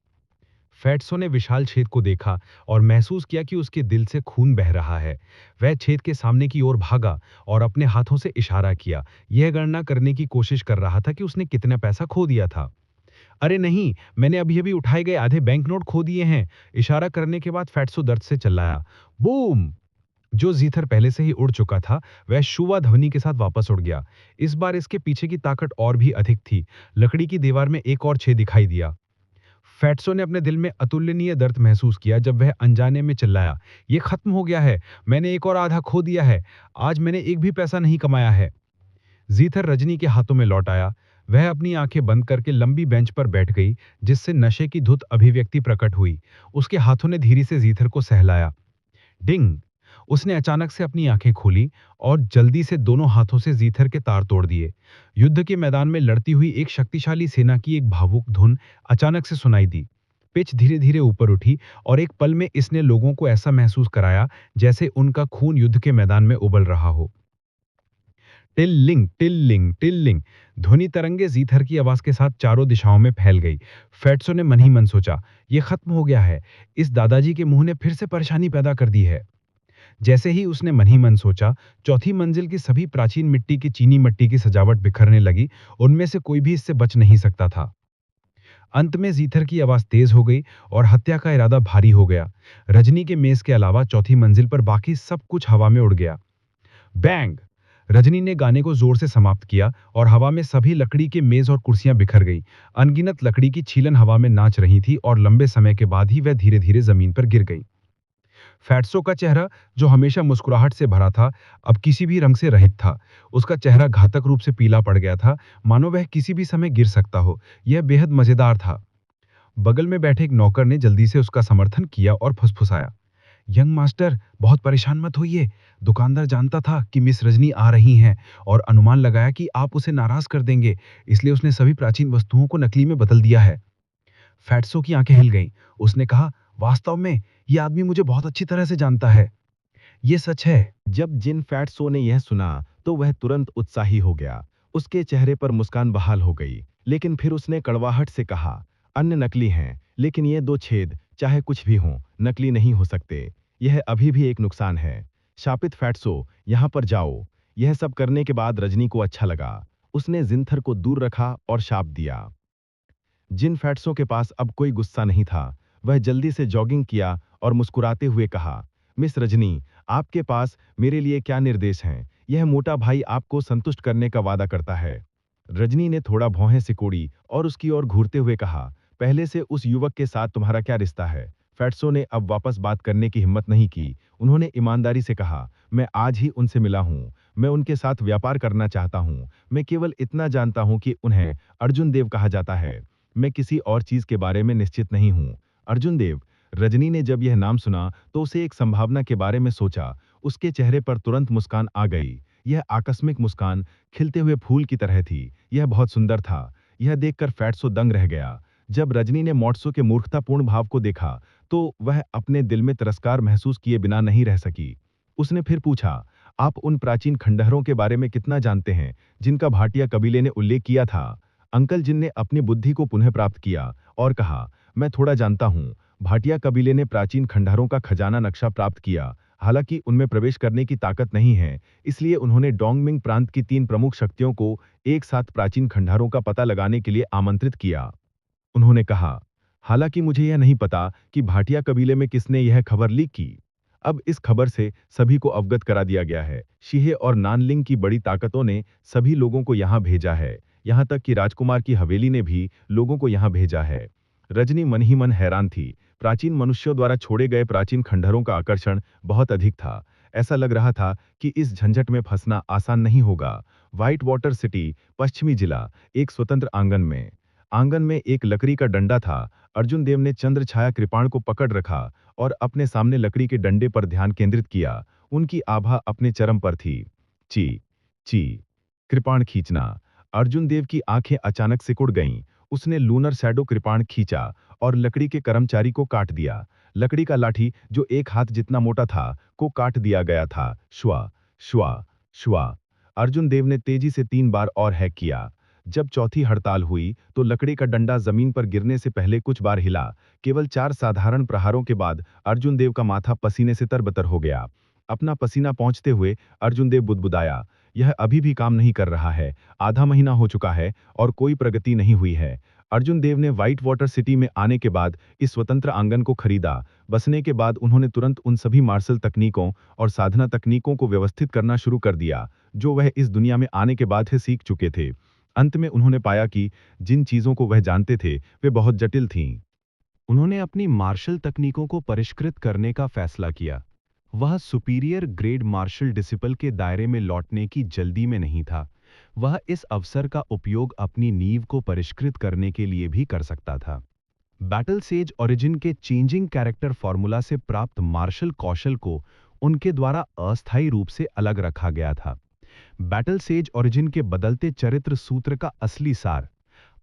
फैट्सो ने विशाल छेद को देखा और महसूस किया कि उसके दिल से खून बह रहा है। वह छेद के सामने की ओर भागा और अपने हाथों से इशारा किया। यह गणना करने की कोशिश कर रहा था कि उसने कितना पैसा खो दिया था। अरे नहीं, मैंने अभी अभी उठाए गए आधे बैंक नोट खो दिए हैं। इशारा करने के बाद फैट्सो दर्द से चिल्लाया। बूम! जो जीथर पहले से ही उड़ चुका था वह शुवा ध्वनि के साथ वापस उड़ गया। इस बार इसके पीछे की ताकत और भी अधिक थी। लकड़ी की दीवार में एक और छेद दिखाई दिया। फैट्सो ने अपने दिल में अतुलनीय दर्द महसूस किया जब वह अनजाने में चिल्लाया, यह खत्म हो गया है। मैंने एक और आधा खो दिया है। आज मैंने एक भी पैसा नहीं कमाया है। जीथर रजनी के हाथों में लौट आया। वह अपनी आंखें बंद करके लंबी बेंच पर बैठ गई, जिससे नशे की धुत अभिव्यक्ति प्रकट हुई। उसके हाथों ने धीरे से जीथर को सहलाया। डिंग! उसने अचानक से अपनी आंखें खोली और जल्दी से दोनों हाथों से जीथर के तार तोड़ दिए। युद्ध के मैदान में लड़ती हुई एक शक्तिशाली सेना की एक भावुक धुन अचानक से सुनाई दी। पिच धीरे धीरे ऊपर उठी और एक पल में इसने लोगों को ऐसा महसूस कराया जैसे उनका खून युद्ध के मैदान में उबल रहा हो। टिल्लिंग टिल्लिंग टिल्लिंग ध्वनि तरंगे जीथर की आवाज के साथ चारों दिशाओं में फैल गई। फैट्सो ने मन ही मन सोचा, यह खत्म हो गया है। इस दादाजी के मुंह ने फिर से परेशानी पैदा कर दी है। जैसे ही उसने मन ही मन सोचा, चौथी मंजिल की सभी प्राचीन मिट्टी की चीनी मिट्टी की सजावट बिखरने लगी। उनमें से कोई भी इससे बच नहीं सकता था। अंत में जीथर की आवाज तेज हो गई और हत्या का इरादा भारी हो गया। रजनी के मेज के अलावा चौथी मंजिल पर बाकी सब कुछ हवा में उड़ गया। बैंग! रजनी ने गाने को जोर से समाप्त किया और हवा में सभी लकड़ी के मेज और कुर्सियां बिखर गई। अनगिनत लकड़ी की छीलन हवा में नाच रही थी और लंबे समय के बाद ही वह धीरे धीरे जमीन पर गिर गई। फैट्सो का चेहरा, जो हमेशा मुस्कुराहट से भरा था, अब किसी भी रंग से रहित था। उसका चेहरा घातक रूप से पीला पड़ गया था, मानो वह किसी भी समय गिर सकता हो। यह बेहद मजेदार था। बगल में बैठे एक नौकर ने जल्दी से उसका समर्थन किया और फुसफुसाया, यंग मास्टर, बहुत परेशान मत होइए। दुकानदार जानता था कि मिस रजनी आ रही हैं और अनुमान लगाया कि आप उसे नाराज कर देंगे, इसलिए उसने सभी प्राचीन वस्तुओं को नकली में बदल दिया है। फैट्सो की आंखें हिल गईं। उसने कहा, वास्तव में यह आदमी मुझे बहुत अच्छी तरह से जानता है। ये सच है। जब जिन फैट्सो ने यह सुना तो वह तुरंत उत्साही हो गया। उसके चेहरे पर मुस्कान बहाल हो गई, लेकिन फिर उसने कड़वाहट से कहा, अन्य नकली हैं, लेकिन ये दो छेद, चाहे कुछ भी हों, नकली नहीं हो सकते। यह अभी भी एक नुकसान है। शापित फैट्सो, यहाँ पर जाओ। यह सब करने के बाद रजनी को अच्छा लगा। उसने जिंथर को दूर रखा और शाप दिया। जिन फैट्सों के पास अब कोई गुस्सा नहीं था, वह जल्दी से जॉगिंग किया और मुस्कुराते हुए कहा, मिस रजनी, आपके पास मेरे लिए क्या निर्देश हैं? यह मोटा भाई आपको संतुष्ट करने का वादा करता है। रजनी ने थोड़ा भौहें सिकोड़ी और उसकी ओर घूरते हुए कहा, पहले से उस युवक के साथ तुम्हारा क्या रिश्ता है? फैट्सो ने अब वापस बात करने की हिम्मत नहीं की। उन्होंने ईमानदारी से कहा, मैं आज ही उनसे मिला हूं। मैं उनके साथ व्यापार करना चाहता हूं। मैं केवल इतना जानता हूं कि उन्हें अर्जुन देव कहा जाता है। मैं किसी और चीज के बारे में निश्चित नहीं हूं। अर्जुन देव। रजनी ने जब यह नाम सुना तो उसे एक संभावना के बारे में सोचा। उसके चेहरे पर तुरंत मुस्कान आ गई। यह आकस्मिक मुस्कान खिलते हुए फूल की तरह थी। यह बहुत सुंदर था। यह देखकर फैट्सो दंग रह गया। जब रजनी ने मोट्सो के मूर्खतापूर्ण भाव को देखा तो वह अपने दिल में तिरस्कार महसूस किए बिना नहीं रह सकी। उसने फिर पूछा, आप उन प्राचीन खंडहरों के बारे में कितना जानते हैं जिनका भाटिया कबीले ने उल्लेख किया था? अंकल जिन ने अपनी बुद्धि को पुनः प्राप्त किया और कहा, मैं थोड़ा जानता हूँ। भाटिया कबीले ने प्राचीन खंडहरों का खजाना नक्शा प्राप्त किया। हालांकि उनमें प्रवेश करने की ताकत नहीं है, इसलिए उन्होंने डोंगमिंग प्रांत की 3 प्रमुख शक्तियों को एक साथ प्राचीन खंडहरों का पता लगाने के लिए आमंत्रित किया। उन्होंने कहा, हालांकि मुझे यह नहीं पता कि भाटिया कबीले में किसने यह खबर लीक की। अब इस खबर से सभी को अवगत करा दिया गया है। शीहे और नानलिंग की बड़ी ताकतों ने सभी लोगों को यहाँ भेजा है। यहाँ तक कि राजकुमार की हवेली ने भी लोगों को यहाँ भेजा है। रजनी मन ही मन हैरान थी। प्राचीन मनुष्यों द्वारा छोड़े गए प्राचीन खंडहरों का आकर्षण बहुत अधिक था। ऐसा लग रहा था कि इस झंझट में फंसना आसान नहीं होगा। व्हाइट वाटर सिटी, पश्चिमी जिला, एक स्वतंत्र आंगन में एक लकड़ी का डंडा था। अर्जुन देव ने चंद्र छाया कृपाण को पकड़ रखा और अपने सामने लकड़ी के डंडे पर ध्यान केंद्रित किया। उनकी आभा अपने चरम पर थी। ची ची कृपाण खींचना। अर्जुन देव की आंखें अचानक सिकुड़ गईं। उसने लूनर शैडो कृपाण खींचा और लकड़ी के कर्मचारी को काट दिया। लकड़ी का लाठी, जो एक हाथ जितना मोटा था, को काट दिया गया था। श्वा श्वा श्वा। अर्जुन देव ने तेजी से 3 बार और हैक किया। जब चौथी हड़ताल हुई तो लकड़ी का डंडा जमीन पर गिरने से पहले कुछ बार हिला। केवल 4 साधारण प्रहारों के बाद अर्जुन देव का माथा पसीने से तरबतर हो गया। अपना पसीना पहुंचते हुए अर्जुन देव बुदबुदाया, यह अभी भी काम नहीं कर रहा है। आधा महीना हो चुका है और कोई प्रगति नहीं हुई है। अर्जुन देव ने व्हाइट वाटर सिटी में आने के बाद इस स्वतंत्र आंगन को खरीदा। बसने के बाद उन्होंने तुरंत उन सभी मार्शल तकनीकों और साधना तकनीकों को व्यवस्थित करना शुरू कर दिया जो वह इस दुनिया में आने के बाद ही सीख चुके थे। अंत में उन्होंने पाया कि जिन चीजों को वह जानते थे वे बहुत जटिल थीं। उन्होंने अपनी मार्शल तकनीकों को परिष्कृत करने का फैसला किया। वह सुपीरियर ग्रेड मार्शल डिसिपल के दायरे में लौटने की जल्दी में नहीं था। वह इस अवसर का उपयोग अपनी नींव को परिष्कृत करने के लिए भी कर सकता था। बैटल सेज ओरिजिन के चेंजिंग कैरेक्टर फॉर्मूला से प्राप्त मार्शल कौशल को उनके द्वारा अस्थायी रूप से अलग रखा गया था। बैटल सेज ओरिजिन के बदलते चरित्र सूत्र का असली सार।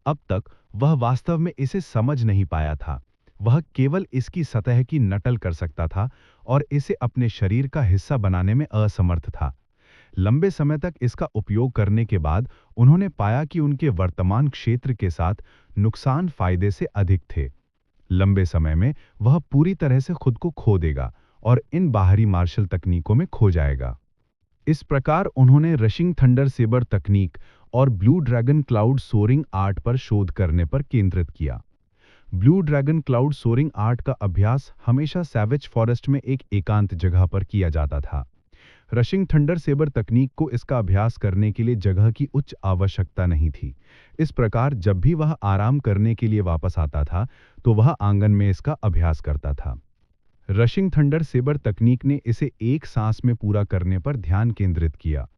अब तक वह वास्तव में इसे समझ नहीं पाया था। वह केवल इसकी सतह की नकल कर सकता था और इसे अपने शरीर का हिस्सा बनाने में असमर्थ था। लंबे समय तक इसका उपयोग करने के बाद उन्होंने पाया कि उनके वर्तमान क्षेत्र के साथ नुकसान फायदे से अधिक थे। लंबे समय में वह पूरी तरह से खुद को खो देगा और इन बाहरी मार्शल तकनीकों में खो जाएगा। इस प्रकार उन्होंने रशिंग थंडर सेबर तकनीक और blue dragon cloud soaring art पर शोध करने पर केंद्रित किया। Blue dragon cloud soaring art का अभ्यास हमेशा सैवेज फॉरेस्ट में एक एकांत जगह पर किया जाता था। रशिंग थंडर सेबर तकनीक को इसका अभ्यास करने के लिए जगह की उच्च आवश्यकता नहीं थी। इस प्रकार जब भी वह आराम करने के लिए वापस आता था तो वह आंगन में इसका अभ्यास करता था। रशिंग थंडर सेबर तकनीक ने इसे एक सांस में पूरा करने पर ध्यान केंद्रित किया।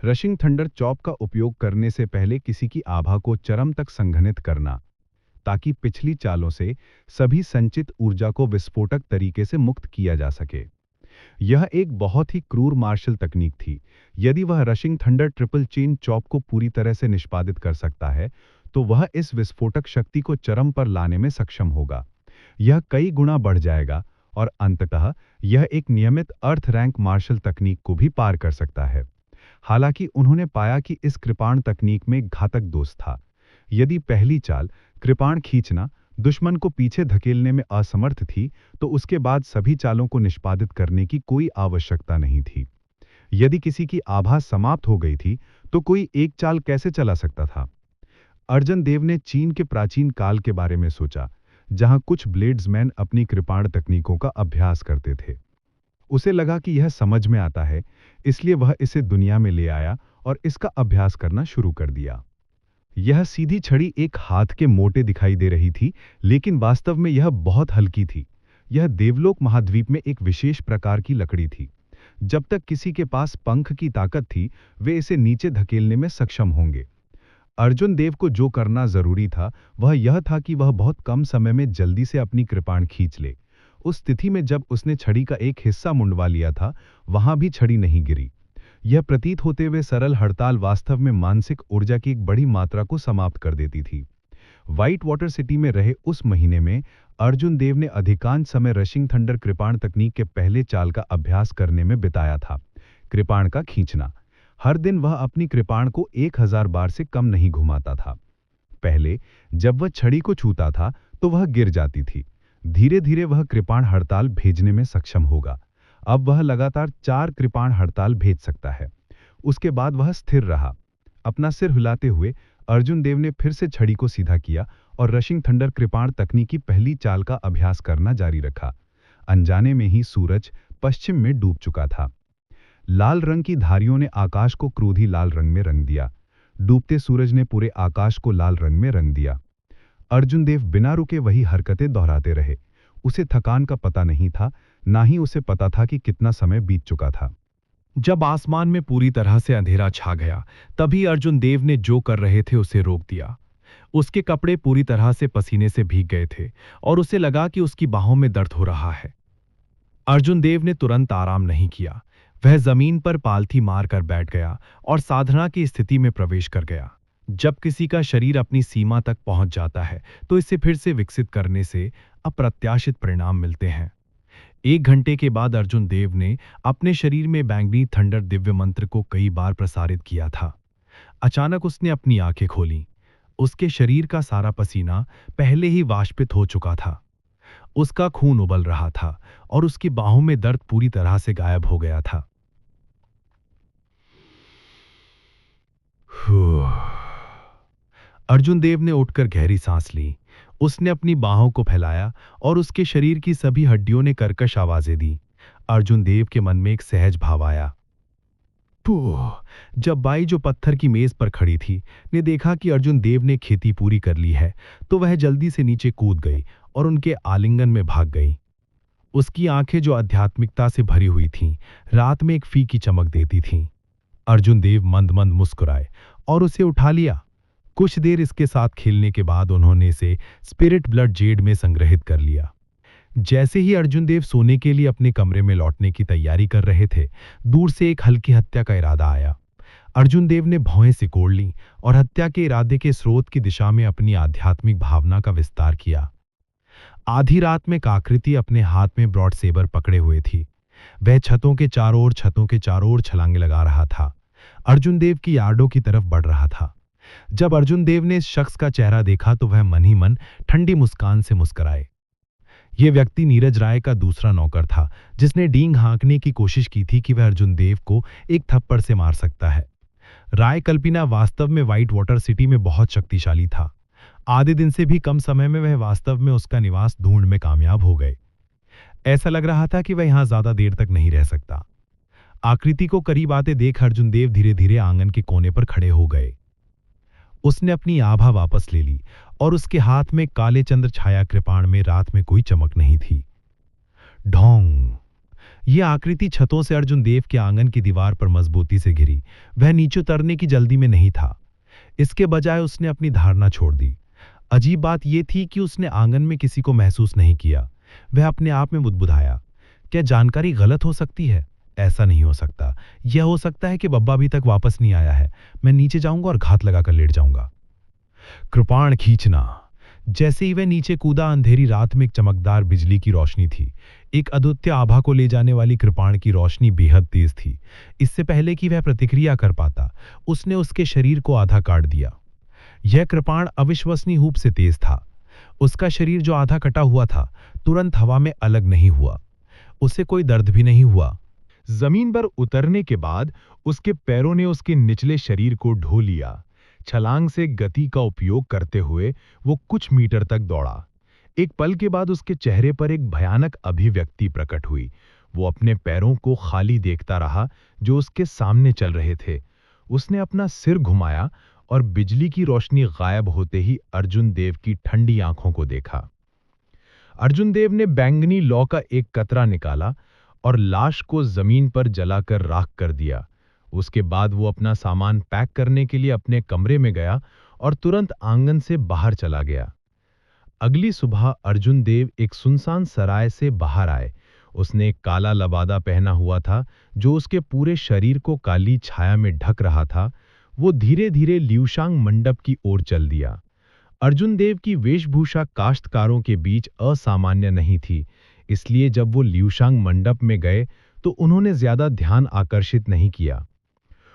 रशिंग थंडर चॉप का उपयोग करने से पहले किसी की आभा को चरम तक संघनित करना, ताकि पिछली चालों से सभी संचित ऊर्जा को विस्फोटक तरीके से मुक्त किया जा सके। यह एक बहुत ही क्रूर मार्शल तकनीक थी। यदि वह rushing thunder triple chain chop को पूरी तरह से निष्पादित कर सकता है तो वह इस विस्फोटक शक्ति को चरम पर लाने में सक्षम होगा। यह कई गुना बढ़ जाएगा और अंततः यह एक नियमित अर्थ रैंक मार्शल तकनीक को भी पार कर सकता है। हालांकि उन्होंने पाया कि इस कृपाण तकनीक में एक घातक दोष था। यदि पहली चाल कृपाण खींचना दुश्मन को पीछे धकेलने में असमर्थ थी तो उसके बाद सभी चालों को निष्पादित करने की कोई आवश्यकता नहीं थी। यदि किसी की आभा समाप्त हो गई थी तो कोई एक चाल कैसे चला सकता था? अर्जन देव ने चीन के प्राचीन काल के बारे में सोचा, जहां कुछ ब्लेड्समैन अपनी कृपाण तकनीकों का अभ्यास करते थे। उसे लगा कि यह समझ में आता है, इसलिए वह इसे दुनिया में ले आया और इसका अभ्यास करना शुरू कर दिया। यह सीधी छड़ी एक हाथ के मोटे दिखाई दे रही थी, लेकिन वास्तव में यह बहुत हल्की थी। यह देवलोक महाद्वीप में एक विशेष प्रकार की लकड़ी थी। जब तक किसी के पास पंख की ताकत थी, वे इसे नीचे धकेलने में सक्षम होंगे। अर्जुन देव को जो करना जरूरी था वह यह था कि वह बहुत कम समय में जल्दी से अपनी कृपाण खींच ले। उस स्थिति में जब उसने छड़ी का एक हिस्सा मुंडवा लिया था, वहां भी छड़ी नहीं गिरी। यह प्रतीत होते हुए सरल हड़ताल वास्तव में मानसिक ऊर्जा की एक बड़ी मात्रा को समाप्त कर देती थी। व्हाइट वाटर सिटी में रहे उस महीने में अर्जुन देव ने अधिकांश समय रशिंग थंडर कृपाण तकनीक के पहले चाल का अभ्यास करने में बिताया था। कृपाण का खींचना। हर दिन वह अपनी कृपाण को 1000 बार से कम नहीं घुमाता था। पहले जब वह छड़ी को छूता था तो वह गिर जाती थी। धीरे धीरे वह कृपाण हड़ताल भेजने में सक्षम होगा। अब वह लगातार 4 कृपाण हड़ताल भेज सकता है। उसके बाद वह स्थिर रहा। अपना सिर हिलाते हुए अर्जुन देव ने फिर से छड़ी को सीधा किया और रशिंग थंडर कृपाण तकनीक की पहली चाल का अभ्यास करना जारी रखा। अनजाने में ही सूरज पश्चिम में डूब चुका था। लाल रंग की धारियों ने आकाश को क्रोधी लाल रंग में रंग दिया। डूबते सूरज ने पूरे आकाश को लाल रंग में रंग दिया। अर्जुन देव बिना रुके वही हरकतें दोहराते रहे। उसे थकान का पता नहीं था, ना ही उसे पता था कि कितना समय बीत चुका था। जब आसमान में पूरी तरह से अंधेरा छा गया, तभी अर्जुन देव ने जो कर रहे थे उसे रोक दिया। उसके कपड़े पूरी तरह से पसीने से भीग गए थे और उसे लगा कि उसकी बाहों में दर्द हो रहा है। अर्जुन देव ने तुरंत आराम नहीं किया। वह जमीन पर पालथी मारकर बैठ गया और साधना की स्थिति में प्रवेश कर गया। जब किसी का शरीर अपनी सीमा तक पहुंच जाता है तो इसे फिर से विकसित करने से अप्रत्याशित परिणाम मिलते हैं। 1 घंटे के बाद अर्जुन देव ने अपने शरीर में बैंगनी थंडर दिव्य मंत्र को कई बार प्रसारित किया था। अचानक उसने अपनी आंखें खोलीं। उसके शरीर का सारा पसीना पहले ही वाष्पित हो चुका था। उसका खून उबल रहा था और उसकी बाहों में दर्द पूरी तरह से गायब हो गया था। अर्जुन देव ने उठकर गहरी सांस ली। उसने अपनी बाहों को फैलाया और उसके शरीर की सभी हड्डियों ने कर्कश आवाजें दी। अर्जुन देव के मन में एक सहज भाव आया। जब बाई, जो पत्थर की मेज पर खड़ी थी, ने देखा कि अर्जुन देव ने खेती पूरी कर ली है तो वह जल्दी से नीचे कूद गई और उनके आलिंगन में भाग गई। उसकी आंखें, जो आध्यात्मिकता से भरी हुई थीं, रात में एक फीकी चमक देती थीं। अर्जुन देव मंद मंद मुस्कुराए और उसे उठा लिया। कुछ देर इसके साथ खेलने के बाद उन्होंने इसे स्पिरिट ब्लड जेड में संग्रहित कर लिया। जैसे ही अर्जुन देव सोने के लिए अपने कमरे में लौटने की तैयारी कर रहे थे, दूर से एक हल्की हत्या का इरादा आया। अर्जुन देव ने भौहें सिकोड़ लीं और हत्या के इरादे के स्रोत की दिशा में अपनी आध्यात्मिक भावना का विस्तार किया। आधी रात में काकृति अपने हाथ में ब्रॉड सेबर पकड़े हुए थी। वह छतों के चारों ओर छलांगे लगा रहा था। अर्जुन देव की यार्डों की तरफ बढ़ रहा था। जब अर्जुन देव ने इस शख्स का चेहरा देखा तो वह मन ही मन ठंडी मुस्कान से मुस्कुराए। यह व्यक्ति नीरज राय का दूसरा नौकर था, जिसने डींग हाँकने की कोशिश की थी कि वह अर्जुन देव को एक थप्पड़ से मार सकता है। राय कल्पिना वास्तव में व्हाइट वाटर सिटी में बहुत शक्तिशाली था। आधे दिन से भी कम समय में वह वास्तव में उसका निवास ढूंढ में कामयाब हो गए। ऐसा लग रहा था कि वह यहां ज्यादा देर तक नहीं रह सकता। आकृति को करीब आते देख अर्जुन देव धीरे धीरे आंगन के कोने पर खड़े हो गए। उसने अपनी आभा वापस ले ली और उसके हाथ में काले चंद्र छाया कृपाण में रात में कोई चमक नहीं थी। ढोंग! यह आकृति छतों से अर्जुन देव के आंगन की दीवार पर मजबूती से गिरी। वह नीचे उतरने की जल्दी में नहीं था। इसके बजाय उसने अपनी धारणा छोड़ दी। अजीब बात यह थी कि उसने आंगन में किसी को महसूस नहीं किया। वह अपने आप में बुदबुदाया, क्या जानकारी गलत हो सकती है? ऐसा नहीं हो सकता। यह हो सकता है कि बब्बा अभी तक वापस नहीं आया है। मैं नीचे जाऊंगा और घात लगाकर लेट जाऊंगा। कृपाण खींचना। जैसे ही वह नीचे कूदा, अंधेरी रात में एक चमकदार बिजली की रोशनी थी। एक अद्वितीय आभा को ले जाने वाली कृपाण की रोशनी बेहद तेज थी। इससे पहले कि वह प्रतिक्रिया कर पाता, उसने उसके शरीर को आधा काट दिया। यह कृपाण अविश्वसनीय रूप से तेज था। उसका शरीर जो आधा कटा हुआ था, तुरंत हवा में अलग नहीं हुआ। उसे कोई दर्द भी नहीं हुआ। जमीन पर उतरने के बाद उसके पैरों ने उसके निचले शरीर को ढो लिया। छलांग से गति का उपयोग करते हुए वो कुछ मीटर तक दौड़ा। एक पल के बाद उसके चेहरे पर एक भयानक अभिव्यक्ति प्रकट हुई। वो अपने पैरों को खाली देखता रहा जो उसके सामने चल रहे थे। उसने अपना सिर घुमाया और बिजली की रोशनी गायब होते ही अर्जुन देव की ठंडी आंखों को देखा। अर्जुन देव ने बैंगनी लौ का एक कतरा निकाला और लाश को जमीन पर जलाकर राख कर दिया। उसके बाद वो अपना सामान पैक करने के लिए अपने कमरे में गया और तुरंत आंगन से बाहर चला गया। अगली सुबह अर्जुन देव एक सुनसान सराय से बाहर आए। उसने एक काला लबादा पहना हुआ था जो उसके पूरे शरीर को काली छाया में ढक रहा था। वो धीरे धीरे ल्यूशांग मंडप की ओर चल दिया। अर्जुन देव की वेशभूषा काश्तकारों के बीच असामान्य नहीं थी, इसलिए जब वो ल्यूशांग मंडप में गए तो उन्होंने ज्यादा ध्यान आकर्षित नहीं किया।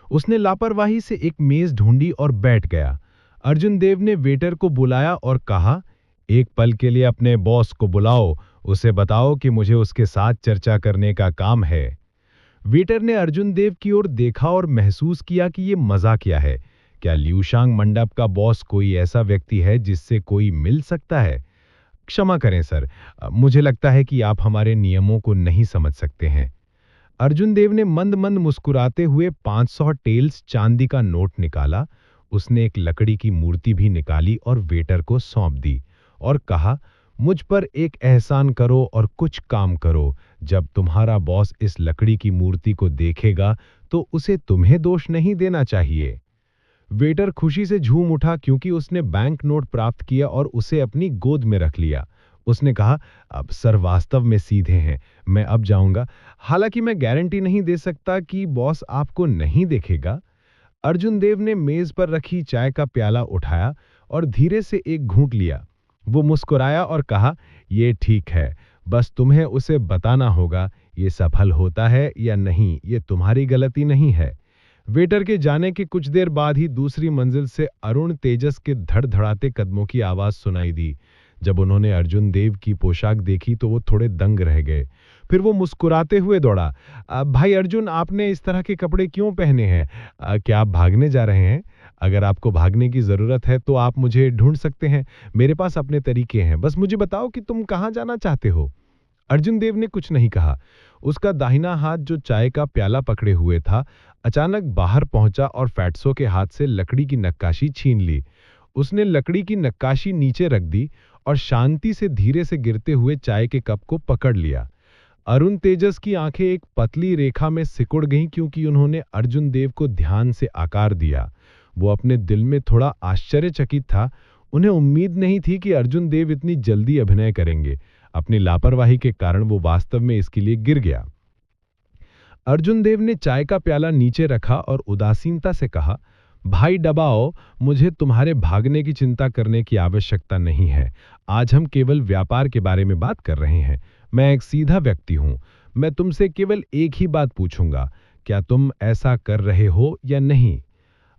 उसने लापरवाही से एक मेज ढूंढी और बैठ गया। अर्जुन देव ने वेटर को बुलाया और कहा, एक पल के लिए अपने बॉस को बुलाओ, उसे बताओ कि मुझे उसके साथ चर्चा करने का काम है। वेटर ने अर्जुन देव की ओर देखा और महसूस किया कि ये मजाकिया है। क्या ल्यूशांग मंडप का बॉस कोई ऐसा व्यक्ति है जिससे कोई मिल सकता है? क्षमा करें सर, मुझे लगता है कि आप हमारे नियमों को नहीं समझ सकते हैं। अर्जुन देव ने मंद मंद मुस्कुराते हुए 500 टेल्स चांदी का नोट निकाला। उसने एक लकड़ी की मूर्ति भी निकाली और वेटर को सौंप दी और कहा, मुझ पर एक एहसान करो और कुछ काम करो। जब तुम्हारा बॉस इस लकड़ी की मूर्ति को देखेगा तो उसे तुम्हें दोष नहीं देना चाहिए। वेटर खुशी से झूम उठा क्योंकि उसने बैंक नोट प्राप्त किया और उसे अपनी गोद में रख लिया। उसने कहा, अब सर वास्तव में सीधे हैं, मैं अब जाऊंगा। हालांकि मैं गारंटी नहीं दे सकता कि बॉस आपको नहीं देखेगा। अर्जुन देव ने मेज पर रखी चाय का प्याला उठाया और धीरे से एक घूंट लिया। वो मुस्कुराया और कहा, ये ठीक है, बस तुम्हें उसे बताना होगा। ये सफल होता है या नहीं, ये तुम्हारी गलती नहीं है। वेटर के जाने के कुछ देर बाद ही दूसरी मंजिल से अरुण तेजस के धड़धड़ाते कदमों की आवाज सुनाई दी। जब उन्होंने अर्जुन देव की पोशाक देखी तो वो थोड़े दंग रह गए। फिर वो मुस्कुराते हुए दौड़ा, भाई अर्जुन, आपने इस तरह के कपड़े क्यों पहने हैं? क्या आप भागने जा रहे हैं? अगर आपको भागने की जरूरत है तो आप मुझे ढूंढ सकते हैं। मेरे पास अपने तरीके हैं, बस मुझे बताओ कि तुम कहाँ जाना चाहते हो। अर्जुन देव ने कुछ नहीं कहा। उसका दाहिना हाथ जो चाय का प्याला पकड़े हुए था, अचानक बाहर पहुंचा और फैट्सो के हाथ से लकड़ी की नक्काशी छीन ली। उसने लकड़ी की नक्काशी नीचे रख दी और शांति से धीरे से गिरते हुए चाय के कप को पकड़ लिया। अरुण तेजस की आंखें एक पतली रेखा में सिकुड़ गईं क्योंकि उन्होंने अर्जुन देव को ध्यान से आकार दिया। वो अपने दिल में थोड़ा आश्चर्यचकित था। उन्हें उम्मीद नहीं थी कि अर्जुन देव इतनी जल्दी अभिनय करेंगे। अपनी लापरवाही के कारण वो वास्तव में इसके लिए गिर गया। अर्जुन देव ने चाय का प्याला नीचे रखा और उदासीनता से कहा, भाई डबाओ, मुझे तुम्हारे भागने की चिंता करने की आवश्यकता नहीं है। आज हम केवल व्यापार के बारे में बात कर रहे हैं। मैं एक सीधा व्यक्ति हूं। मैं तुमसे केवल एक ही बात पूछूंगा, क्या तुम ऐसा कर रहे हो या नहीं?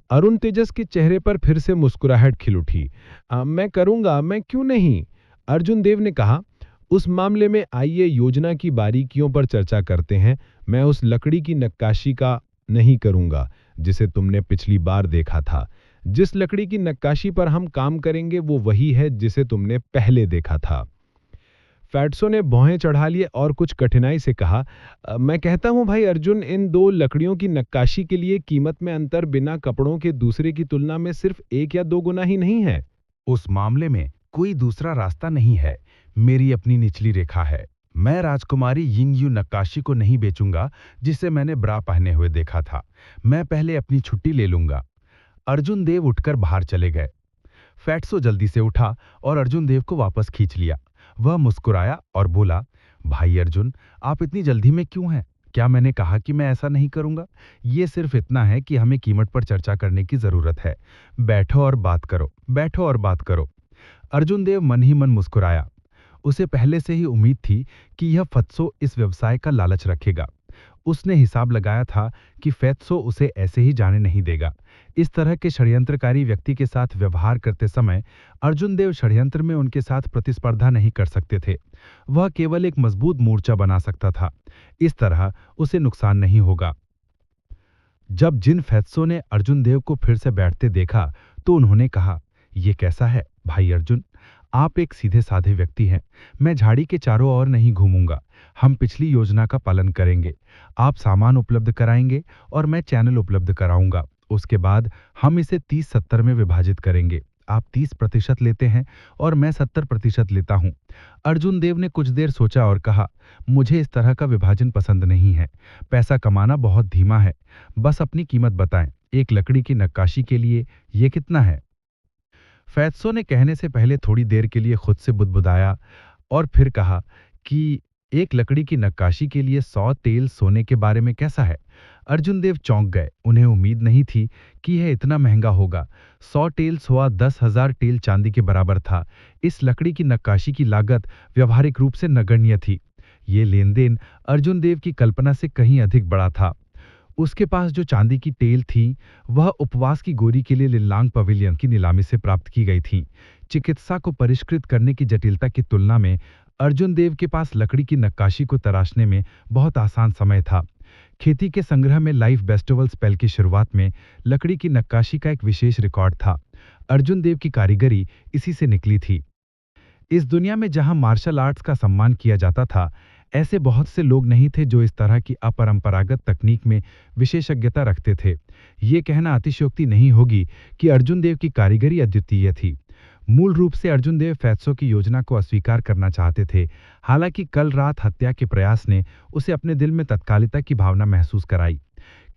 अरुण तेजस के चेहरे पर फिर से मुस्कुराहट खिल उठी। मैं करूंगा, मैं क्यों नहीं? अर्जुन देव ने कहा, उस मामले में आइए योजना की बारीकियों पर चर्चा करते हैं। मैं उस लकड़ी की नक्काशी का नहीं करूंगा जिसे तुमने पिछली बार देखा था। जिस लकड़ी की नक्काशी पर हम काम करेंगे वो वही है जिसे तुमने पहले देखा था। फैट्सो ने भौहें चढ़ा लिए और कुछ कठिनाई से कहा, मैं कहता हूं भाई अर्जुन, इन दो लकड़ियों की नक्काशी के लिए कीमत में अंतर बिना कपड़ों के दूसरे की तुलना में सिर्फ 1 या 2 गुना ही नहीं है। उस मामले में कोई दूसरा रास्ता नहीं है। मेरी अपनी निचली रेखा है। मैं राजकुमारी यिंगयू नक्काशी को नहीं बेचूंगा जिसे मैंने ब्रा पहने हुए देखा था। मैं पहले अपनी छुट्टी ले लूंगा। अर्जुन देव उठकर बाहर चले गए। फैट्सो जल्दी से उठा और अर्जुन देव को वापस खींच लिया। वह मुस्कुराया और बोला, भाई अर्जुन, आप इतनी जल्दी में क्यों हैं? क्या मैंने कहा कि मैं ऐसा नहीं करूंगा? ये सिर्फ इतना है कि हमें कीमत पर चर्चा करने की जरूरत है। बैठो और बात करो, बैठो और बात करो। अर्जुन देव मन ही मन मुस्कुराया। उसे पहले से ही उम्मीद थी कि यह फत्सो इस व्यवसाय का लालच रखेगा। उसने हिसाब लगाया था कि फैत्सो उसे ऐसे ही जाने नहीं देगा। इस तरह के षड्यंत्रकारी व्यक्ति के साथ व्यवहार करते समय अर्जुन देव षड्यंत्र में उनके साथ प्रतिस्पर्धा नहीं कर सकते थे। वह केवल एक मजबूत मोर्चा बना सकता था। इस तरह उसे नुकसान नहीं होगा। जब जिन फैत्सो ने अर्जुन देव को फिर से बैठते देखा तो उन्होंने कहा, यह कैसा है भाई अर्जुन? आप एक सीधे साधे व्यक्ति हैं। मैं झाड़ी के चारों ओर नहीं घूमूंगा। हम पिछली योजना का पालन करेंगे। आप सामान उपलब्ध कराएंगे और मैं चैनल उपलब्ध कराऊंगा। उसके बाद हम इसे 30-70 में विभाजित करेंगे। आप 30% लेते हैं और मैं 70% लेता हूं। अर्जुन देव ने कुछ देर सोचा और कहा, मुझे इस तरह का विभाजन पसंद नहीं है। पैसा कमाना बहुत धीमा है। बस अपनी कीमत बताएं। एक लकड़ी की नक्काशी के लिए ये कितना है? फैत्सो ने कहने से पहले थोड़ी देर के लिए खुद से बुदबुदाया और फिर कहा कि एक लकड़ी की नक्काशी के लिए 100 तेल सोने के बारे में कैसा है? अर्जुन देव चौंक गए। उन्हें उम्मीद नहीं थी कि यह इतना महंगा होगा। 100 टेल सोआ 10,000 टेल चांदी के बराबर था। इस लकड़ी की नक्काशी की लागत व्यावहारिक रूप से नगण्य थी। ये लेन देन अर्जुन देव की कल्पना से कहीं अधिक बड़ा था। उसके पास जो चांदी की टेल थी वह उपवास की गोरी के लिए लिल्लांग पवेलियन की नीलामी से प्राप्त की गई थी। चिकित्सा को परिष्कृत करने की जटिलता की तुलना में अर्जुन देव के पास लकड़ी की नक्काशी को तराशने में बहुत आसान समय था। खेती के संग्रह में लाइफ बेस्टिवल स्पेल की शुरुआत में लकड़ी की नक्काशी का एक विशेष रिकॉर्ड था। अर्जुन देव की कारीगरी इसी से निकली थी। इस दुनिया में जहां मार्शल आर्ट्स का सम्मान किया जाता था, ऐसे बहुत से लोग नहीं थे जो इस तरह की अपरंपरागत तकनीक में विशेषज्ञता रखते थे। ये कहना अतिशयोक्ति नहीं होगी कि अर्जुन देव की कारीगरी अद्वितीय थी। मूल रूप से अर्जुन देव फैत्सो की योजना को अस्वीकार करना चाहते थे। हालांकि कल रात हत्या के प्रयास ने उसे अपने दिल में तत्कालिता की भावना महसूस कराई।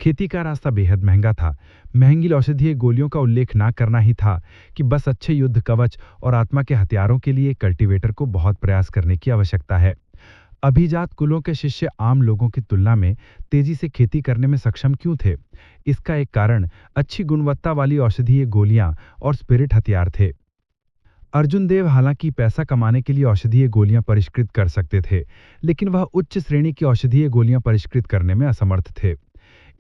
खेती का रास्ता बेहद महंगा था। महंगी औषधीय गोलियों का उल्लेख ना करना ही था कि बस अच्छे युद्ध कवच और आत्मा के हथियारों के लिए कल्टीवेटर को बहुत प्रयास करने की आवश्यकता है। अभिजात कुलों के शिष्य आम लोगों की तुलना में तेजी से खेती करने में सक्षम क्यों थे? इसका एक कारण अच्छी गुणवत्ता वाली औषधीय गोलियां और स्पिरिट हथियार थे। अर्जुन देव हालांकि पैसा कमाने के लिए औषधीय गोलियां परिष्कृत कर सकते थे, लेकिन वह उच्च श्रेणी की औषधीय गोलियां परिष्कृत करने में असमर्थ थे।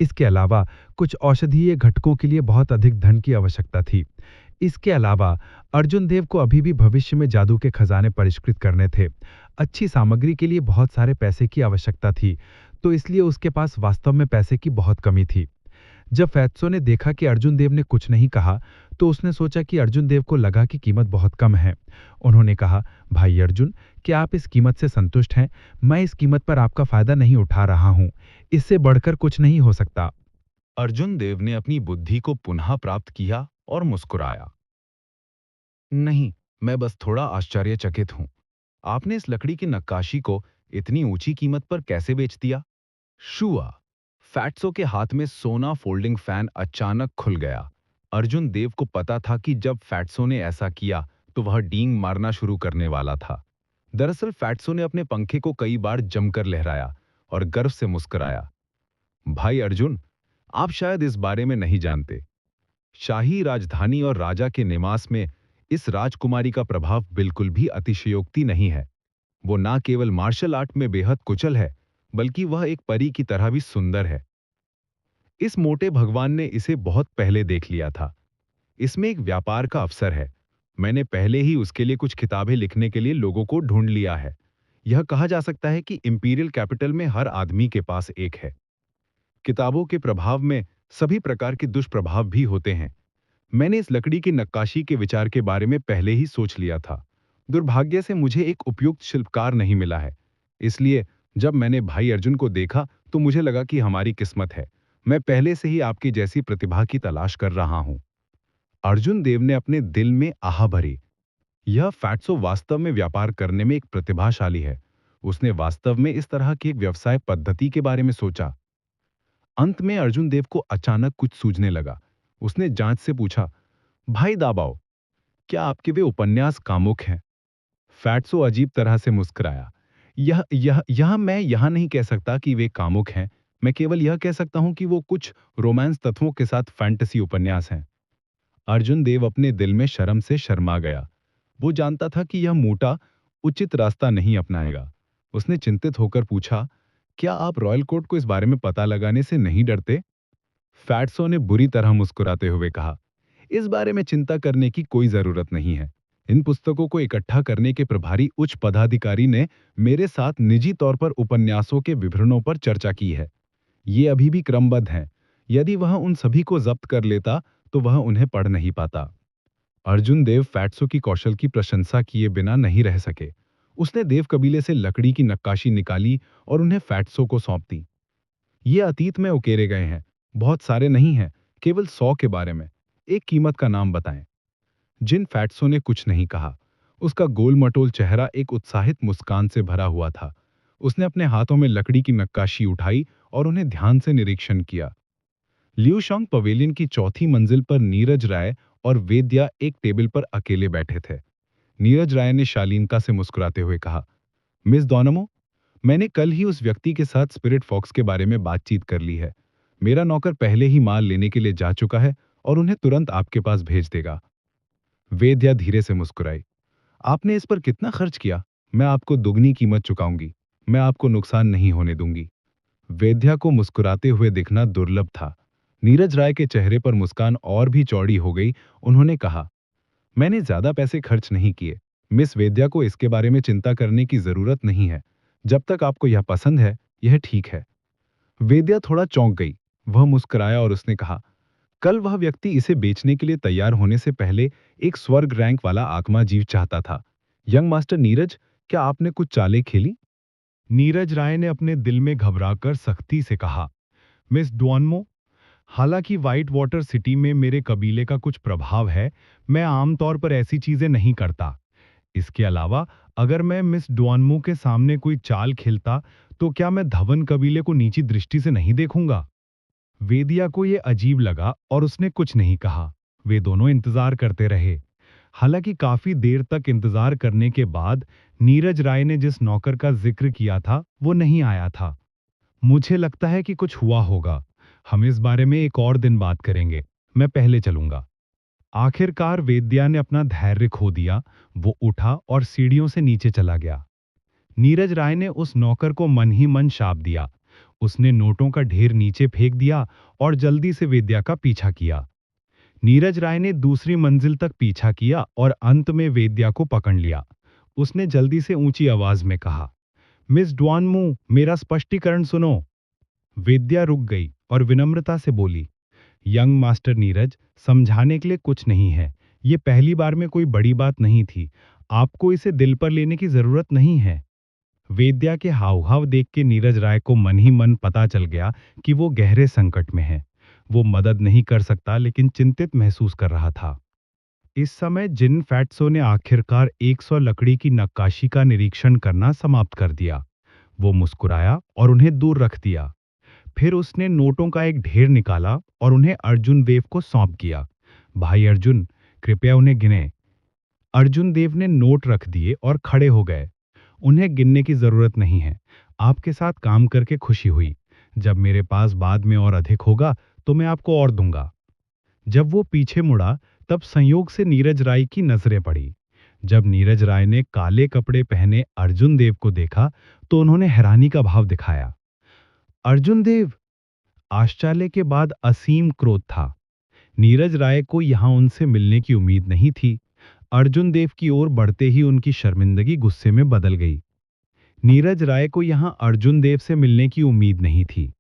इसके अलावा कुछ औषधीय घटकों के लिए बहुत अधिक धन की आवश्यकता थी। इसके अलावा अर्जुन देव को अभी भी भविष्य में जादू के खजाने परिष्कृत करने थे। अच्छी सामग्री के लिए बहुत सारे पैसे की आवश्यकता थी, तो इसलिए उसके पास वास्तव में पैसे की बहुत कमी थी। जब फैत्सो ने देखा कि अर्जुन देव ने कुछ नहीं कहा, तो उसने सोचा कि अर्जुन देव को लगा कि कीमत बहुत कम है। उन्होंने कहा, भाई अर्जुन, क्या आप इस कीमत से संतुष्ट हैं? मैं इस कीमत पर आपका फायदा नहीं उठा रहा हूं। इससे बढ़कर कुछ नहीं हो सकता। अर्जुन देव ने अपनी बुद्धि को पुनः प्राप्त किया और मुस्कुराया। नहीं, मैं बस थोड़ा आश्चर्यचकित हूं। आपने इस लकड़ी की नक्काशी को इतनी ऊंची कीमत पर कैसे बेच दिया? शुआ। फैट्सो के हाथ में सोना फोल्डिंग फैन अचानक खुल गया। अर्जुन देव को पता था कि जब फैट्सो ने ऐसा किया तो वह डींग मारना शुरू करने वाला था। दरअसल फैट्सो ने अपने पंखे को कई बार जमकर लहराया और गर्व से मुस्कुराया। भाई अर्जुन, आप शायद इस बारे में नहीं जानते। शाही राजधानी और राजा के निवास में इस राजकुमारी का प्रभाव बिल्कुल भी अतिशयोक्ति नहीं है। वो ना केवल मार्शल आर्ट में बेहद कुशल है, बल्कि वह एक परी की तरह भी सुंदर है। इस मोटे भगवान ने इसे बहुत पहले देख लिया था। इसमें एक व्यापार का अवसर है। मैंने पहले ही उसके लिए कुछ किताबें लिखने के लिए लोगों को ढूंढ लिया है। यह कहा जा सकता है कि इंपीरियल कैपिटल में हर आदमी के पास एक है। किताबों के प्रभाव में सभी प्रकार के दुष्प्रभाव भी होते हैं। मैंने इस लकड़ी की नक्काशी के विचार के बारे में पहले ही सोच लिया था। दुर्भाग्य से मुझे एक उपयुक्त शिल्पकार नहीं मिला है। इसलिए जब मैंने भाई अर्जुन को देखा तो मुझे लगा कि हमारी किस्मत है। मैं पहले से ही आपकी जैसी प्रतिभा की तलाश कर रहा हूं। अर्जुन देव ने अपने दिल में आह भरी। यह फैट्सो वास्तव में व्यापार करने में एक प्रतिभाशाली है। उसने वास्तव में इस तरह की एक व्यवसाय पद्धति के बारे में सोचा। अंत में अर्जुन देव को अचानक कुछ सूझने लगा। उसने जांच से पूछा, भाई दाबाओ, क्या आपके वे उपन्यास कामुक हैं? फैट्सो अजीब तरह से मुस्कुराया। यह मैं यह नहीं कह सकता कि वे कामुक हैं। मैं केवल यह कह सकता हूं कि वो कुछ रोमांस तत्वों के साथ फैंटेसी उपन्यास हैं। अर्जुन देव अपने दिल में शर्म से शर्मा गया। वो जानता था कि यह मोटा उचित रास्ता नहीं अपनाएगा। उसने चिंतित होकर पूछा, क्या आप रॉयल कोर्ट को इस बारे में पता लगाने से नहीं डरते? फैट्सो ने बुरी तरह मुस्कुराते हुए कहा, इस बारे में चिंता करने की कोई जरूरत नहीं है। इन पुस्तकों को इकट्ठा करने के प्रभारी उच्च पदाधिकारी ने मेरे साथ निजी तौर पर उपन्यासों के विवरणों पर चर्चा की है। ये अभी भी क्रमबद्ध हैं। यदि वह उन सभी को जब्त कर लेता तो वह उन्हें पढ़ नहीं पाता। अर्जुन देव फैट्सो की कौशल की प्रशंसा किए बिना नहीं रह सके। उसने देव कबीले से लकड़ी की नक्काशी निकाली और उन्हें फैट्सो को सौंप दी। ये अतीत में उकेरे गए हैं, बहुत सारे नहीं हैं, केवल 100 के बारे में। एक कीमत का नाम बताएं। जिन फैट्सो ने कुछ नहीं कहा। उसका गोल-मटोल चेहरा एक उत्साहित मुस्कान से भरा हुआ था। उसने अपने हाथों में लकड़ी की नक्काशी उठाई और उन्हें ध्यान से निरीक्षण किया। लियूशांग पवेलियन की चौथी मंजिल पर नीरज राय और वेद्या एक टेबल पर अकेले बैठे थे। नीरज राय ने शालीनता से मुस्कुराते हुए कहा, मिस डोनामो, मैंने कल ही उस व्यक्ति के साथ स्पिरिट फॉक्स के बारे में बातचीत कर ली है। मेरा नौकर पहले ही माल लेने के लिए जा चुका है और उन्हें तुरंत आपके पास भेज देगा। वेद्या धीरे से मुस्कुराई। आपने इस पर कितना खर्च किया? मैं आपको दुगनी कीमत चुकाऊंगी। मैं आपको नुकसान नहीं होने दूंगी। वेद्या को मुस्कुराते हुए दिखना दुर्लभ था। नीरज राय के चेहरे पर मुस्कान और भी चौड़ी हो गई। उन्होंने कहा, मैंने ज्यादा पैसे खर्च नहीं किए। मिस वेद्या को इसके बारे में चिंता करने की जरूरत नहीं है। जब तक आपको यह पसंद है, यह ठीक है। वेद्या थोड़ा चौंक गई। वह मुस्कुराया और उसने कहा, कल वह व्यक्ति इसे बेचने के लिए तैयार होने से पहले एक स्वर्ग रैंक वाला आत्मा जीव चाहता था। यंग मास्टर नीरज, क्या आपने कुछ चालें खेली? नीरज राय ने अपने दिल में घबराकर सख्ती से कहा, मिस डुआनमो, हालांकि व्हाइट वाटर सिटी में मेरे कबीले का कुछ प्रभाव है, मैं आमतौर पर ऐसी चीजें नहीं करता। इसके अलावा अगर मैं मिस डुआनमो के सामने कोई चाल खेलता तो क्या मैं धवन कबीले को नीची दृष्टि से नहीं देखूंगा? वेदिया को यह अजीब लगा और उसने कुछ नहीं कहा। वे दोनों इंतजार करते रहे। हालांकि काफी देर तक इंतजार करने के बाद नीरज राय ने जिस नौकर का जिक्र किया था वो नहीं आया था। मुझे लगता है कि कुछ हुआ होगा। हम इस बारे में एक और दिन बात करेंगे। मैं पहले चलूंगा। आखिरकार वेद्या ने अपना धैर्य खो दिया। वो उठा और सीढ़ियों से नीचे चला गया। नीरज राय ने उस नौकर को मन ही मन शाप दिया। उसने नोटों का ढेर नीचे फेंक दिया और जल्दी से वेद्या का पीछा किया। नीरज राय ने दूसरी मंजिल तक पीछा किया और अंत में वेद्या को पकड़ लिया। उसने जल्दी से ऊंची आवाज में कहा, मिस डुआनमू, मेरा स्पष्टीकरण सुनो। वेद्या रुक गई और विनम्रता से बोली, यंग मास्टर नीरज, समझाने के लिए कुछ नहीं है। ये पहली बार में कोई बड़ी बात नहीं थी। आपको इसे दिल पर लेने की जरूरत नहीं है। वेद्या के हाव-भाव देख के नीरज राय को मन ही मन पता चल गया कि वो गहरे संकट में है। वो मदद नहीं कर सकता लेकिन चिंतित महसूस कर रहा था। इस समय जिन फैट्सो ने आखिरकार 100 लकड़ी की नक्काशी का निरीक्षण करना समाप्त कर दिया। वो मुस्कुराया और उन्हें दूर रख दिया। फिर उसने नोटों का एक ढेर निकाला और उन्हें अर्जुन देव को सौंप दिया। भाई अर्जुन, कृपया उन्हें गिने। अर्जुन देव ने नोट रख दिए और खड़े हो गए। उन्हें गिनने की जरूरत नहीं है। आपके साथ काम करके खुशी हुई। जब मेरे पास बाद में और अधिक होगा तो मैं आपको और दूंगा। जब वो पीछे मुड़ा तब संयोग से नीरज राय की नजरें पड़ी। जब नीरज राय ने काले कपड़े पहने अर्जुन देव को देखा तो उन्होंने हैरानी का भाव दिखाया। अर्जुन देव! आश्चर्य के बाद असीम क्रोध था। नीरज राय को यहां उनसे मिलने की उम्मीद नहीं थी। अर्जुन देव की ओर बढ़ते ही उनकी शर्मिंदगी गुस्से में बदल गई। नीरज राय को यहां अर्जुन देव से मिलने की उम्मीद नहीं थी।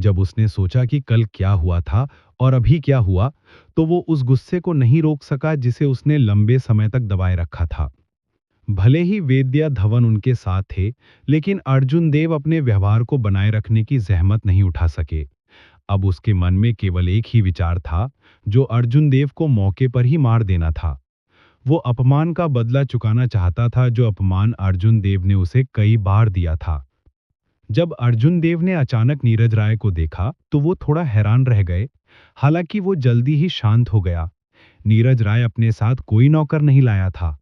जब उसने सोचा कि कल क्या हुआ था और अभी क्या हुआ, तो वो उस गुस्से को नहीं रोक सका जिसे उसने लंबे समय तक दबाए रखा था। भले ही वेद्या धवन उनके साथ थे, लेकिन अर्जुन देव अपने व्यवहार को बनाए रखने की जहमत नहीं उठा सके। अब उसके मन में केवल एक ही विचार था, जो अर्जुन देव को मौके पर ही मार देना था। वो अपमान का बदला चुकाना चाहता था, जो अपमान अर्जुन देव ने उसे कई बार दिया था। जब अर्जुन देव ने अचानक नीरज राय को देखा, तो वो थोड़ा हैरान रह गए। हालांकि वो जल्दी ही शांत हो गया। नीरज राय अपने साथ कोई नौकर नहीं लाया था।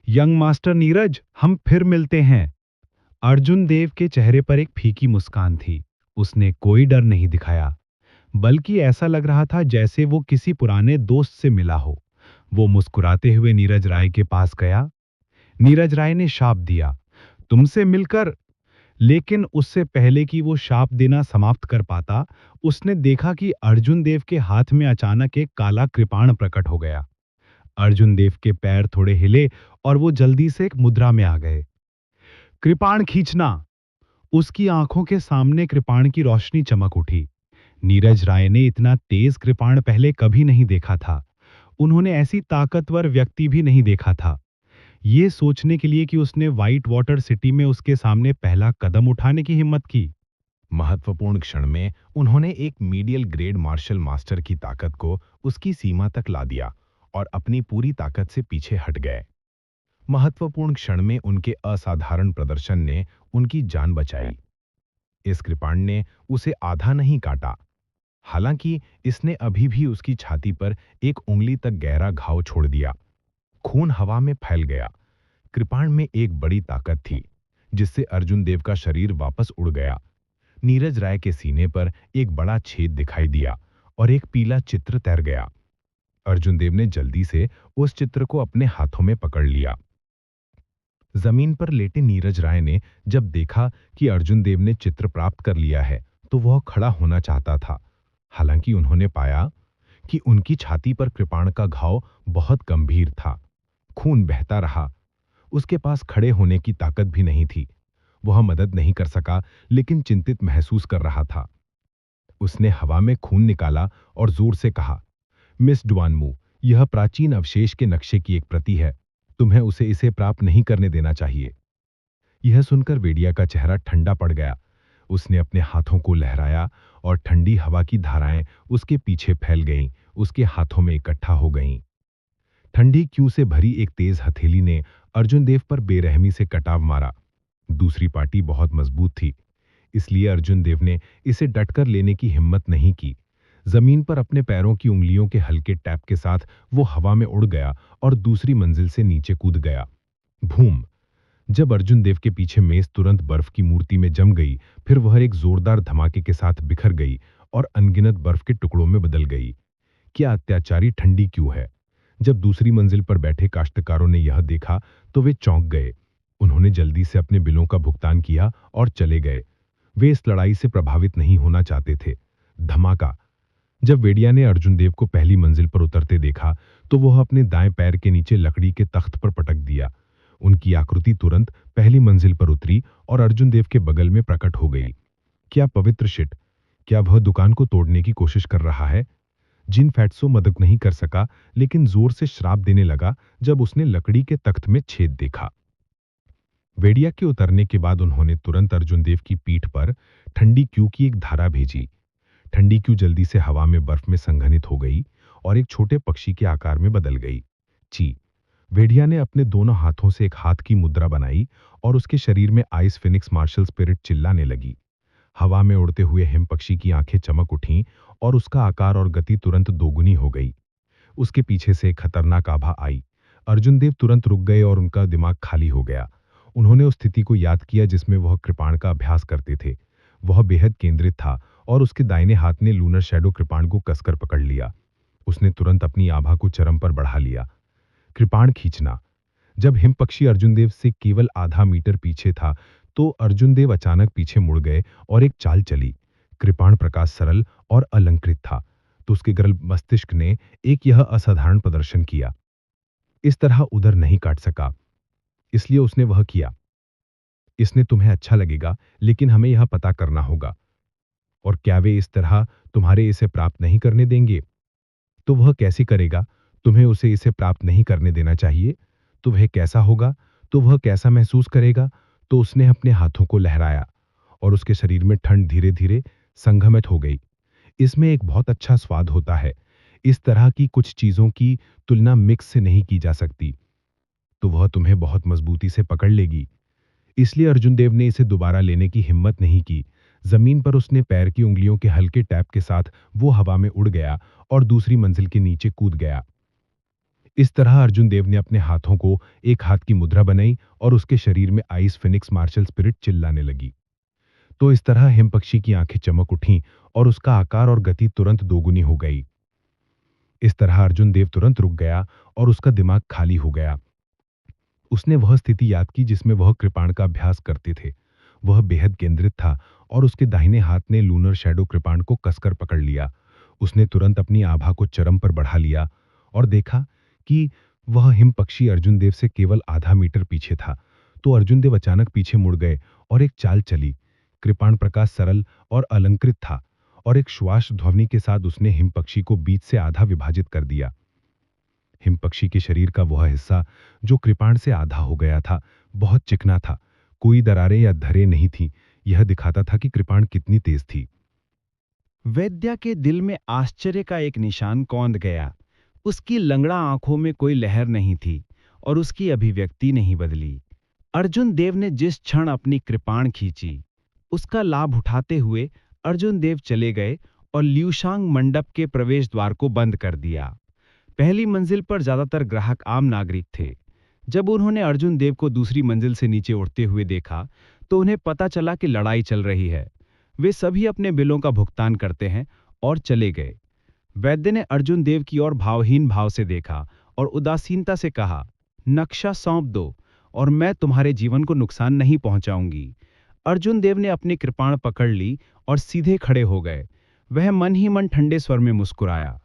यंग मास्टर नीरज, हम फिर मिलते हैं। अर्जुन देव के चेहरे पर एक फीकी मुस्कान थी। उसने कोई डर नहीं दिखाया, बल्कि ऐसा लग रहा था जैसे वो किसी पुराने दोस्त से मिला हो। वो मुस्कुराते हुए नीरज राय के पास गया। नीरज राय ने शाप दिया, तुमसे मिलकर। लेकिन उससे पहले कि वो शाप देना समाप्त कर पाता, उसने देखा कि अर्जुन देव के हाथ में अचानक एक काला कृपाण प्रकट हो गया। अर्जुन देव के पैर थोड़े हिले और वो जल्दी से एक मुद्रा में आ गए। कृपाण खींचना। उसकी आंखों के सामने कृपाण की रोशनी चमक उठी। नीरज राय ने इतना तेज कृपाण पहले कभी नहीं देखा था। उन्होंने ऐसी ताकतवर व्यक्ति भी नहीं देखा था। ये सोचने के लिए कि उसने व्हाइट वाटर सिटी में उसके सामने पहला कदम उठाने की हिम्मत की। महत्वपूर्ण क्षण में उन्होंने एक मीडियल ग्रेड मार्शल मास्टर की ताकत को उसकी सीमा तक ला दिया और अपनी पूरी ताकत से पीछे हट गए। महत्वपूर्ण क्षण में उनके असाधारण प्रदर्शन ने उनकी जान बचाई। इस कृपाण ने उसे आधा नहीं काटा, हालांकि इसने अभी भी उसकी छाती पर एक उंगली तक गहरा घाव छोड़ दिया। खून हवा में फैल गया। कृपाण में एक बड़ी ताकत थी, जिससे अर्जुन देव का शरीर वापस उड़ गया। नीरज राय के सीने पर एक बड़ा छेद दिखाई दिया और एक पीला चित्र तैर गया। अर्जुन देव ने जल्दी से उस चित्र को अपने हाथों में पकड़ लिया। जमीन पर लेटे नीरज राय ने जब देखा कि अर्जुन देव ने चित्र प्राप्त कर लिया है, तो वह खड़ा होना चाहता था। हालांकि उन्होंने पाया कि उनकी छाती पर कृपाण का घाव बहुत गंभीर था। खून बहता रहा। उसके पास खड़े होने की ताकत भी नहीं थी। वह मदद नहीं कर सका, लेकिन चिंतित महसूस कर रहा था। उसने हवा में खून निकाला और जोर से कहा, मिस डुआनमू, यह प्राचीन अवशेष के नक्शे की एक प्रति है। तुम्हें इसे प्राप्त नहीं करने देना चाहिए। यह सुनकर वेडिया का चेहरा ठंडा पड़ गया। उसने अपने हाथों को लहराया और ठंडी हवा की धाराएं उसके पीछे फैल गईं, उसके हाथों में इकट्ठा हो गईं। ठंडी क्यू से भरी एक तेज हथेली ने अर्जुन देव पर बेरहमी से कटाव मारा। दूसरी पार्टी बहुत मजबूत थी, इसलिए अर्जुन देव ने इसे डटकर लेने की हिम्मत नहीं की। जमीन पर अपने पैरों की उंगलियों के हल्के टैप के साथ वो हवा में उड़ गया और दूसरी मंजिल से नीचे कूद गया। भूम! जब अर्जुन देव के पीछे मेज तुरंत बर्फ की मूर्ति में जम गई, फिर वह एक जोरदार धमाके के साथ बिखर गई और अनगिनत बर्फ के टुकड़ों में बदल गई। क्या अत्याचारी ठंडी क्यों है? जब दूसरी मंजिल पर बैठे काश्तकारों ने यह देखा, तो वे चौंक गए। उन्होंने जल्दी से अपने बिलों का भुगतान किया और चले गए। वे इस लड़ाई से प्रभावित नहीं होना चाहते थे। धमाका! जब वेडिया ने अर्जुन देव को पहली मंजिल पर उतरते देखा, तो वह अपने दाएं पैर के नीचे लकड़ी के तख्त पर पटक दिया। उनकी आकृति तुरंत पहली मंजिल पर उतरी और अर्जुन देव के बगल में प्रकट हो गई। क्या पवित्र शिट! क्या वह दुकान को तोड़ने की कोशिश कर रहा है? जिन फैट्सो मदद नहीं कर सका, लेकिन जोर से श्राप देने लगा जब उसने लकड़ी के तख्त में छेद देखा। वेडिया के उतरने के बाद उन्होंने तुरंत अर्जुन देव की पीठ पर ठंडी क्यू की एक धारा भेजी। ठंडी क्यू जल्दी से हवा में बर्फ में संघनित हो गई और एक छोटे पक्षी के आकार में बदल गई। ची! वेडिया ने अपने दोनों हाथों से एक हाथ की मुद्रा बनाई और उसके शरीर में आइस फिनिक्स मार्शल स्पिरिट चिल्लाने लगी। हवा में उड़ते हुए हिम पक्षी की आंखें चमक उठीं और उसका आकार और गति तुरंत दोगुनी हो गई। उसके पीछे से एक खतरनाक आभा आई। अर्जुन देव तुरंत रुक गए और उनका दिमाग खाली हो गया। उन्होंने उस स्थिति को याद किया जिसमें वह कृपाण का अभ्यास करते थे। वह बेहद केंद्रित था और उसके दाहिने हाथ ने लूनर शैडो कृपाण को कसकर पकड़ लिया। उसने तुरंत अपनी आभा को चरम पर बढ़ा लिया। कृपाण खींचना। जब हिम पक्षी अर्जुन देव से केवल आधा मीटर पीछे था, तो अर्जुन देव अचानक पीछे मुड़ गए और एक चाल चली। कृपाण प्रकाश सरल और अलंकृत था, तो उसके गर्भ मस्तिष्क ने एक यह असाधारण प्रदर्शन किया। इस तरह उधर नहीं काट सका, इसलिए उसने वह किया। इसने तुम्हें अच्छा लगेगा, लेकिन हमें यह पता करना होगा। और क्या वे इस तरह तुम्हारे इसे प्राप्त नहीं करने देंगे? तो वह कैसे करेगा? तुम्हें उसे इसे प्राप्त नहीं करने देना चाहिए। तो वह कैसा होगा? तो वह कैसा महसूस करेगा? तो उसने अपने हाथों को लहराया और उसके शरीर में ठंड धीरे धीरे संघमित हो गई। इसमें एक बहुत अच्छा स्वाद होता है। इस तरह की कुछ चीजों की तुलना मिक्स से नहीं की जा सकती। तो वह तुम्हें बहुत मजबूती से पकड़ लेगी। इसलिए अर्जुन देव ने इसे दोबारा लेने की हिम्मत नहीं की। जमीन पर उसने पैर की उंगलियों के हल्के टैप के साथ वो हवा में उड़ गया और दूसरी मंजिल के नीचे कूद गया। इस तरह अर्जुन देव ने अपने हाथों को एक हाथ की मुद्रा बनाई और उसके शरीर में आइस फिनिक्स मार्शल स्पिरिट चिल्लाने लगी। तो इस तरह हिम पक्षी की आंखें चमक उठीं और उसका आकार और गति तुरंत दोगुनी हो गई। इस तरह अर्जुन देव तुरंत रुक गया और उसका दिमाग खाली हो गया। उसने वह स्थिति याद की जिसमें वह कृपाण का अभ्यास करते थे। वह बेहद केंद्रित था और उसके दाहिने हाथ ने लूनर शैडो कृपाण को कसकर पकड़ लिया। उसने तुरंत अपनी आभा को चरम पर बढ़ा लिया और देखा कि वह हिम पक्षी अर्जुन देव से केवल आधा मीटर पीछे था। तो अर्जुन देव अचानक पीछे मुड़ गए और एक चाल चली। कृपाण प्रकाश सरल और अलंकृत था और एक श्वास ध्वनि के साथ उसने हिम पक्षी को बीच से आधा विभाजित कर दिया। हिम पक्षी के शरीर का वह हिस्सा जो कृपाण से आधा हो गया था बहुत चिकना था। कोई दरारें या धरे नहीं थी। यह दिखाता था कि कृपाण कितनी तेज थी। वैद्या के दिल में आश्चर्य का एक निशान कौंध गया। उसकी लंगड़ा आंखों में कोई लहर नहीं थी और उसकी अभिव्यक्ति नहीं बदली। अर्जुन देव ने जिस क्षण अपनी कृपाण खींची, उसका लाभ उठाते हुए अर्जुन देव चले गए और ल्यूशांग मंडप के प्रवेश द्वार को बंद कर दिया। पहली मंजिल पर ज्यादातर ग्राहक आम नागरिक थे। जब उन्होंने अर्जुन देव को दूसरी मंजिल से नीचे उड़ते हुए देखा तो उन्हें पता चला कि लड़ाई चल रही है। वे सभी अपने बिलों का भुगतान करते हैं और चले गए। वैद्य ने अर्जुन देव की ओर भावहीन भाव से देखा और उदासीनता से कहा, नक्शा सौंप दो और मैं तुम्हारे जीवन को नुकसान नहीं पहुंचाऊंगी। अर्जुन देव ने अपनी कृपाण पकड़ ली और सीधे खड़े हो गए। वह मन ही मन ठंडे स्वर में मुस्कुराया।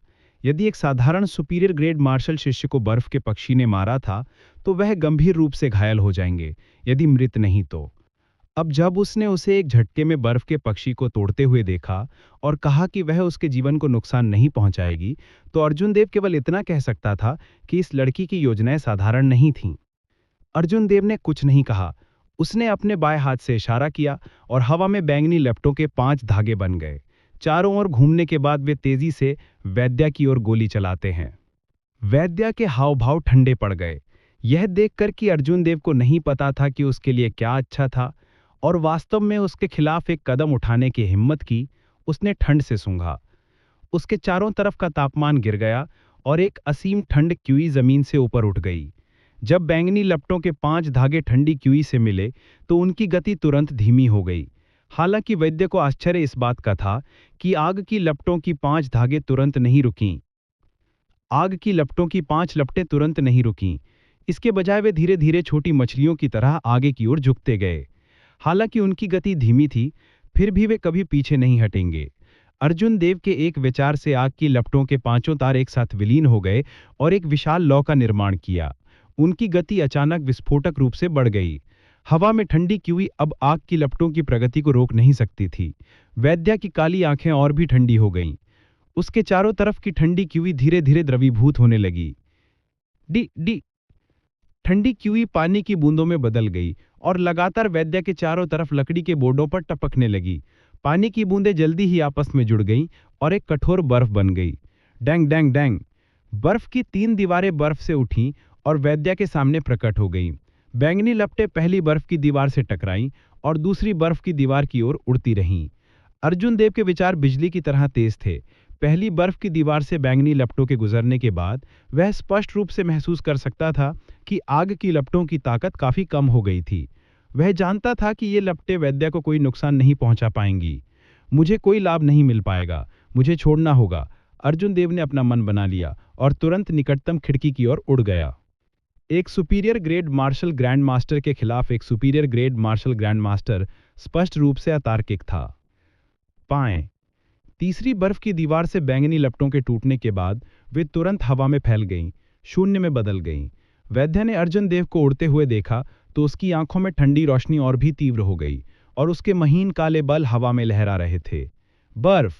यदि एक साधारण सुपीरियर ग्रेड मार्शल शिष्य को बर्फ के पक्षी ने मारा था तो वह गंभीर रूप से घायल हो जाएंगे, यदि मृत नहीं तो। अब जब उसने उसे एक झटके में बर्फ के पक्षी को तोड़ते हुए देखा और कहा कि वह उसके जीवन को नुकसान नहीं पहुंचाएगी, तो अर्जुन देव केवल इतना कह सकता था कि इस लड़की की योजनाएं साधारण नहीं थीं। अर्जुन देव ने कुछ नहीं कहा। उसने अपने बाएं हाथ से इशारा किया और हवा में बैंगनी लपटों के 5 धागे बन गए। चारों ओर घूमने के बाद वे तेजी से वैद्या की ओर गोली चलाते हैं। वैद्या के हाव भाव ठंडे पड़ गए। यह देखकर कि अर्जुन देव को नहीं पता था कि उसके लिए क्या अच्छा था और वास्तव में उसके खिलाफ एक कदम उठाने की हिम्मत की, उसने ठंड से सूंघा। उसके चारों तरफ का तापमान गिर गया और एक असीम ठंड क्यूई जमीन से ऊपर उठ गई। जब बैंगनी लपटों के 5 धागे ठंडी क्यूई से मिले तो उनकी गति तुरंत धीमी हो गई। हालांकि वैद्य को आश्चर्य इस बात का था कि आग की लपटों की 5 धागे तुरंत नहीं रुकीं। आग की लपटों की 5 लपटें तुरंत नहीं रुकीं। इसके बजाय वे धीरे धीरे छोटी मछलियों की तरह आगे की ओर झुकते गए। हालांकि उनकी गति धीमी थी, फिर भी वे कभी पीछे नहीं हटेंगे। अर्जुन देव के एक विचार से आग की लपटों के 5 तार एक साथ विलीन हो गए और एक विशाल लौ का निर्माण किया। उनकी गति अचानक विस्फोटक रूप से बढ़ गई। हवा में ठंडी क्यूई अब आग की लपटों की प्रगति को रोक नहीं सकती थी। वैद्या की काली आंखें और भी ठंडी हो गईं। उसके चारों तरफ की ठंडी क्यूई धीरे धीरे द्रवीभूत होने लगी। डी डी ठंडी क्यूई पानी की बूंदों में बदल गई और लगातार वैद्या के चारों तरफ लकड़ी के बोर्डों पर टपकने लगी। पानी की बूंदें जल्दी ही आपस में जुड़ गईं और एक कठोर बर्फ बन गई। डैंग डैंग डैंग, बर्फ की 3 दीवारें बर्फ से उठीं और वैद्या के सामने प्रकट हो गईं। बैंगनी लपटें पहली बर्फ की दीवार से टकराईं और दूसरी बर्फ की दीवार की ओर उड़ती रहीं। अर्जुन देव के विचार बिजली की तरह तेज थे। पहली बर्फ की दीवार से बैंगनी लपटों के गुजरने के बाद वह स्पष्ट रूप से महसूस कर सकता था कि आग की लपटों की ताकत काफी कम हो गई थी। वह जानता था कि ये लपटें वैद्या को कोई नुकसान नहीं पहुंचा पाएंगी। मुझे कोई लाभ नहीं मिल पाएगा, मुझे छोड़ना होगा। अर्जुन देव ने अपना मन बना लिया और तुरंत निकटतम खिड़की की ओर उड़ गया। एक superior grade martial grand master के खिलाफ एक superior grade martial grand master स्पष्ट रूप से अतार्किक था। पाएं, तीसरी बर्फ की दीवार से बैंगनी लपटों के टूटने के बाद वे तुरंत हवा में फैल गईं, शून्य में बदल गईं। वैद्य ने अर्जुन देव को उड़ते हुए देखा तो उसकी आंखों में ठंडी रोशनी और भी तीव्र हो गई और उसके महीन काले बल हवा में लहरा रहे थे। बर्फ।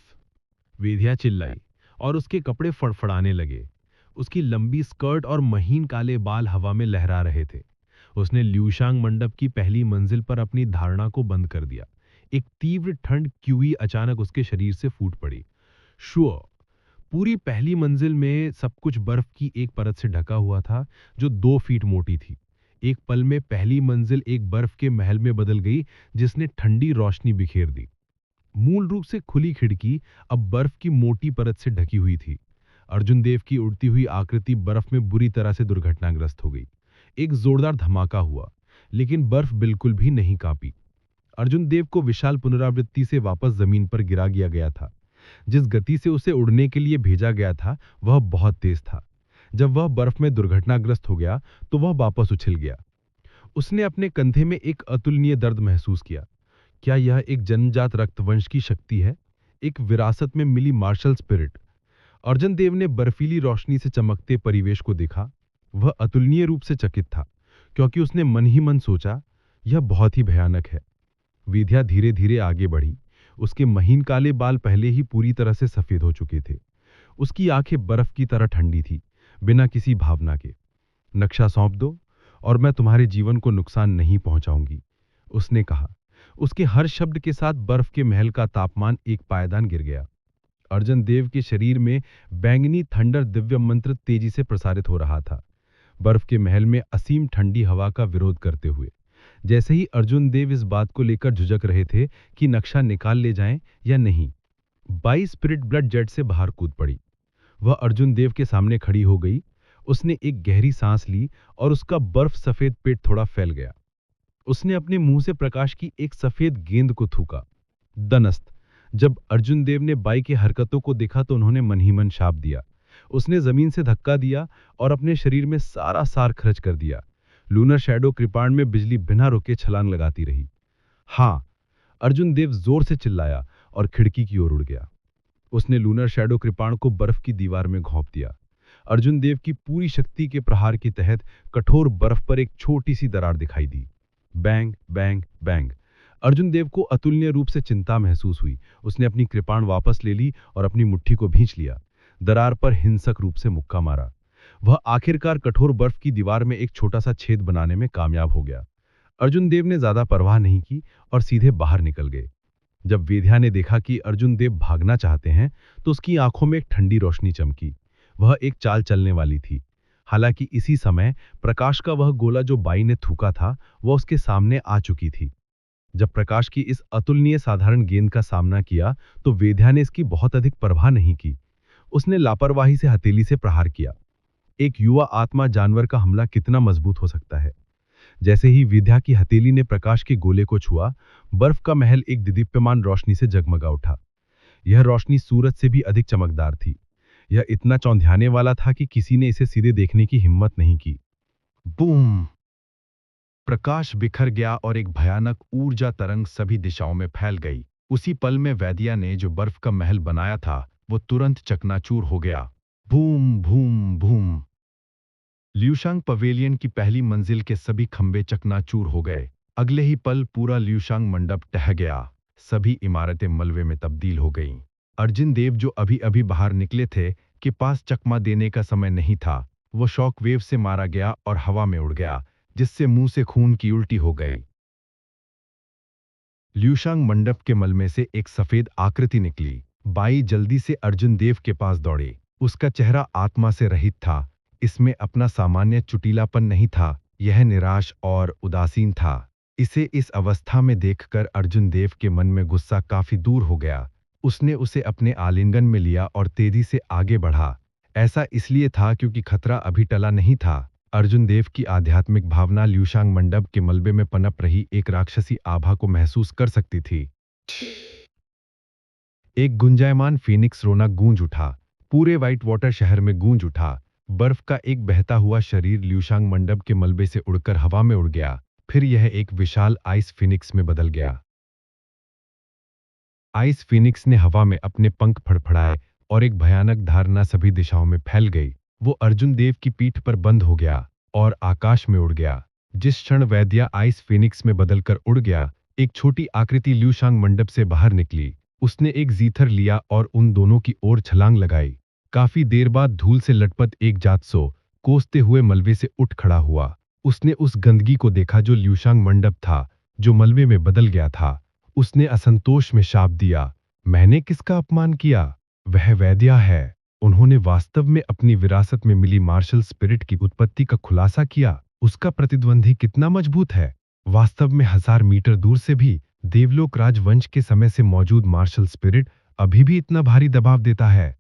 वेद्या चिल्लाई और उसके कपड़े फड़फड़ाने लगे। उसकी लंबी स्कर्ट और महीन काले बाल हवा में लहरा रहे थे। उसने ल्यूशांग मंडप की पहली मंजिल पर अपनी धारणा को बंद कर दिया। एक तीव्र ठंड क्यूई अचानक उसके शरीर से फूट पड़ी। शुअ पूरी पहली मंजिल में सब कुछ बर्फ की एक परत से ढका हुआ था जो 2 फीट मोटी थी। एक पल में पहली मंजिल एक बर्फ के महल में बदल गई जिसने ठंडी रोशनी बिखेर दी। मूल रूप से खुली खिड़की अब बर्फ की मोटी परत से ढकी हुई थी। अर्जुन देव की उड़ती हुई आकृति बर्फ में बुरी तरह से दुर्घटनाग्रस्त हो गई। एक जोरदार धमाका हुआ, लेकिन बर्फ बिल्कुल भी नहीं कांपी। अर्जुन देव को विशाल पुनरावृत्ति से वापस जमीन पर गिरा गया था। जिस गति से उसे उड़ने के लिए भेजा गया था वह बहुत तेज था। जब वह बर्फ में दुर्घटनाग्रस्त हो गया तो वह वापस उछल गया। उसने अपने कंधे में एक अतुलनीय दर्द महसूस किया। क्या यह एक जन्मजात रक्तवंश की शक्ति है, एक विरासत में मिली मार्शल स्पिरिट? अर्जुन देव ने बर्फीली रोशनी से चमकते परिवेश को देखा। वह अतुलनीय रूप से चकित था, क्योंकि उसने मन ही मन सोचा, यह बहुत ही भयानक है। विद्या धीरे धीरे आगे बढ़ी। उसके महीन काले बाल पहले ही पूरी तरह से सफेद हो चुके थे। उसकी आंखें बर्फ की तरह ठंडी थी, बिना किसी भावना के। नक्शा सौंप दो और मैं तुम्हारे जीवन को नुकसान नहीं पहुंचाऊंगी, उसने कहा। उसके हर शब्द के साथ बर्फ के महल का तापमान एक पायदान गिर गया। अर्जुन देव के शरीर में बैंगनी थंडर दिव्य मंत्र तेजी से प्रसारित हो रहा था, बर्फ के महल में असीम ठंडी हवा का विरोध करते हुए। जैसे ही अर्जुन देव इस बात को लेकर झुझक रहे थे कि नक्शा निकाल ले जाएं या नहीं, 22 स्पिरिट ब्लड जेट से बाहर कूद पड़ी। वह अर्जुन देव के सामने खड़ी हो गई। उसने एक गहरी सांस ली और उसका बर्फ सफेद पेट थोड़ा फैल गया। उसने अपने मुंह से प्रकाश की एक सफेद गेंद को थूका। दनस्त। जब अर्जुन देव ने बाई की हरकतों को देखा तो उन्होंने मन ही मन शाप दिया। उसने जमीन से धक्का दिया और अपने शरीर में सारा सार खर्च कर दिया। लूनर शैडो कृपाण में बिजली बिना रुके छलांग लगाती रही। हाँ, अर्जुन देव जोर से चिल्लाया और खिड़की की ओर उड़ गया। उसने लूनर शैडो कृपाण को बर्फ की दीवार में घोंप दिया। अर्जुन देव की पूरी शक्ति के प्रहार के तहत कठोर बर्फ पर एक छोटी सी दरार दिखाई दी। Bang bang bang. Arjun Dev को अतुलनीय रूप से चिंता महसूस हुई। उसने अपनी कृपाण वापस ले ली और अपनी मुट्ठी को भींच लिया। दरार पर हिंसक रूप से मुक्का मारा। वह आखिरकार कठोर बर्फ की दीवार में एक छोटा सा छेद बनाने में कामयाब हो गया। अर्जुन देव ने ज्यादा परवाह नहीं की और सीधे बाहर निकल गए। जब वेद्या ने देखा कि अर्जुन देव भागना चाहते हैं तो उसकी आंखों में एक ठंडी रोशनी चमकी। वह एक चाल चलने वाली थी। हालांकि इसी समय प्रकाश का वह गोला जो बाई ने थूका था वह उसके सामने आ चुकी थी। जब प्रकाश की इस अतुलनीय साधारण गेंद का सामना किया तो वेद्या ने इसकी बहुत अधिक परवाह नहीं की। उसने लापरवाही से हथेली से प्रहार किया। एक युवा आत्मा जानवर का हमला कितना मजबूत हो सकता है। जैसे ही विद्या की हथेली ने प्रकाश के गोले को छुआ, बर्फ का महल एक दीप्यमान रोशनी से जगमगा उठा। यह रोशनी सूरज से भी अधिक चमकदार थी। यह इतना चौंधियाने वाला था कि किसी ने इसे सीधे देखने की हिम्मत नहीं की। बूम! प्रकाश बिखर गया और एक भयानक ऊर्जा तरंग सभी दिशाओं में फैल गई। उसी पल में वैद्या ने जो बर्फ का महल बनाया था वो तुरंत चकनाचूर हो गया। भूम भूम भूम। ल्यूशांग पवेलियन की पहली मंजिल के सभी खंभे चकनाचूर हो गए। अगले ही पल पूरा ल्यूशांग मंडप ढह गया। सभी इमारतें मलबे में तब्दील हो गईं। अर्जुन देव जो अभी अभी बाहर निकले थे के पास चकमा देने का समय नहीं था। वो शॉक वेव से मारा गया और हवा में उड़ गया, जिससे मुंह से खून की उल्टी हो गई। ल्यूशांग मंडप के मलबे से एक सफेद आकृति निकली। बाई जल्दी से अर्जुन देव के पास दौड़ी। उसका चेहरा आत्मा से रहित था। इसमें अपना सामान्य चुटीलापन नहीं था, यह निराश और उदासीन था। इसे इस अवस्था में देखकर अर्जुन देव के मन में गुस्सा काफी दूर हो गया। उसने उसे अपने आलिंगन में लिया और तेजी से आगे बढ़ा। ऐसा इसलिए था क्योंकि खतरा अभी टला नहीं था। अर्जुन देव की आध्यात्मिक भावना ल्यूशांग मंडप के मलबे में पनप रही एक राक्षसी आभा को महसूस कर सकती थी। एक गुंजायमान फीनिक्स रोना गूंज उठा। पूरे व्हाइट वाटर शहर में गूंज उठा। बर्फ का एक बहता हुआ शरीर ल्यूशांग मंडप के मलबे से उड़कर हवा में उड़ गया। फिर यह एक विशाल आइस फीनिक्स में बदल गया। आइस फीनिक्स ने हवा में अपने पंख फड़फड़ाए और एक भयानक धारणा सभी दिशाओं में फैल गई। वो अर्जुन देव की पीठ पर बंद हो गया और आकाश में उड़ गया। जिस क्षण वैद्या आइस फीनिक्स में बदलकर उड़ गया, एक छोटी आकृति ल्यूशांग मंडप से बाहर निकली। उसने एक जीथर लिया और उन दोनों की ओर छलांग लगाई। काफी देर बाद धूल से लटपट एक जातसो कोसते हुए मलबे से उठ खड़ा हुआ। उसने उस गंदगी को देखा जो ल्यूशांग मंडप था, जो मलबे में बदल गया था। उसने असंतोष में शाप दिया, मैंने किसका अपमान किया? वह वैद्या है। उन्होंने वास्तव में अपनी विरासत में मिली मार्शल स्पिरिट की उत्पत्ति का खुलासा किया। उसका प्रतिद्वंदी कितना मजबूत है। वास्तव में 1000 मीटर दूर से भी देवलोक राजवंश के समय से मौजूद मार्शल स्पिरिट अभी भी इतना भारी दबाव देता है।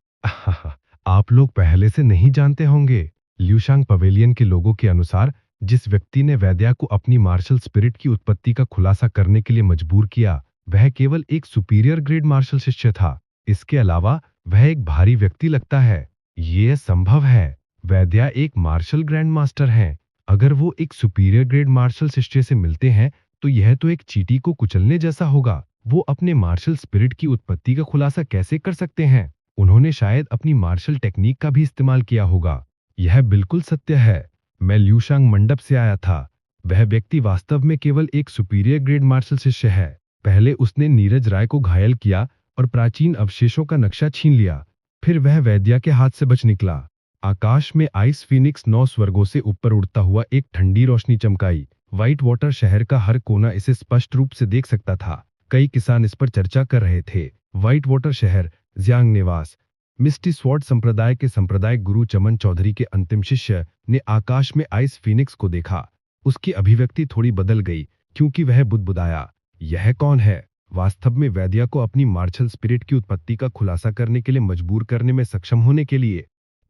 आप लोग पहले से नहीं जानते होंगे। ल्यूशांग पवेलियन के लोगों के अनुसार जिस व्यक्ति ने वैद्या को अपनी मार्शल स्पिरिट की उत्पत्ति का खुलासा करने के लिए मजबूर किया, वह केवल एक सुपीरियर ग्रेड मार्शल शिष्य था। इसके अलावा वह एक भारी व्यक्ति लगता है। यह संभव है। वैद्या एक मार्शल ग्रैंड मास्टर हैं। अगर वो एक सुपीरियर ग्रेड मार्शल शिष्य से मिलते हैं तो यह तो एक चींटी को कुचलने जैसा होगा। वो अपने मार्शल स्पिरिट की उत्पत्ति का खुलासा कैसे कर सकते हैं? उन्होंने शायद अपनी मार्शल टेक्निक का भी इस्तेमाल किया होगा। यह बिल्कुल सत्य है। मैं ल्यूशांग मंडप से आया था। वह व्यक्ति वास्तव में केवल एक सुपीरियर ग्रेड मार्शल शिष्य है। पहले उसने नीरज राय को घायल किया और प्राचीन अवशेषों का नक्शा छीन लिया। फिर वह वैद्या के हाथ से बच निकला। आकाश में आइस फीनिक्स 9 स्वर्गों से ऊपर उड़ता हुआ एक ठंडी रोशनी चमकाई। व्हाइट वाटर शहर का हर कोना इसे स्पष्ट रूप से देख सकता था। कई किसान इस पर चर्चा कर रहे थे। व्हाइट वाटर शहर, ज्यांग निवास। मिस्टी स्वॉर्ड संप्रदाय के संप्रदायिक गुरु चमन चौधरी के अंतिम शिष्य ने आकाश में आइस फीनिक्स को देखा। उसकी अभिव्यक्ति थोड़ी बदल गई क्योंकि वह बुदबुदाया, यह कौन है? वास्तव में वैद्या को अपनी मार्शल स्पिरिट की उत्पत्ति का खुलासा करने के लिए मजबूर करने में सक्षम होने के लिए।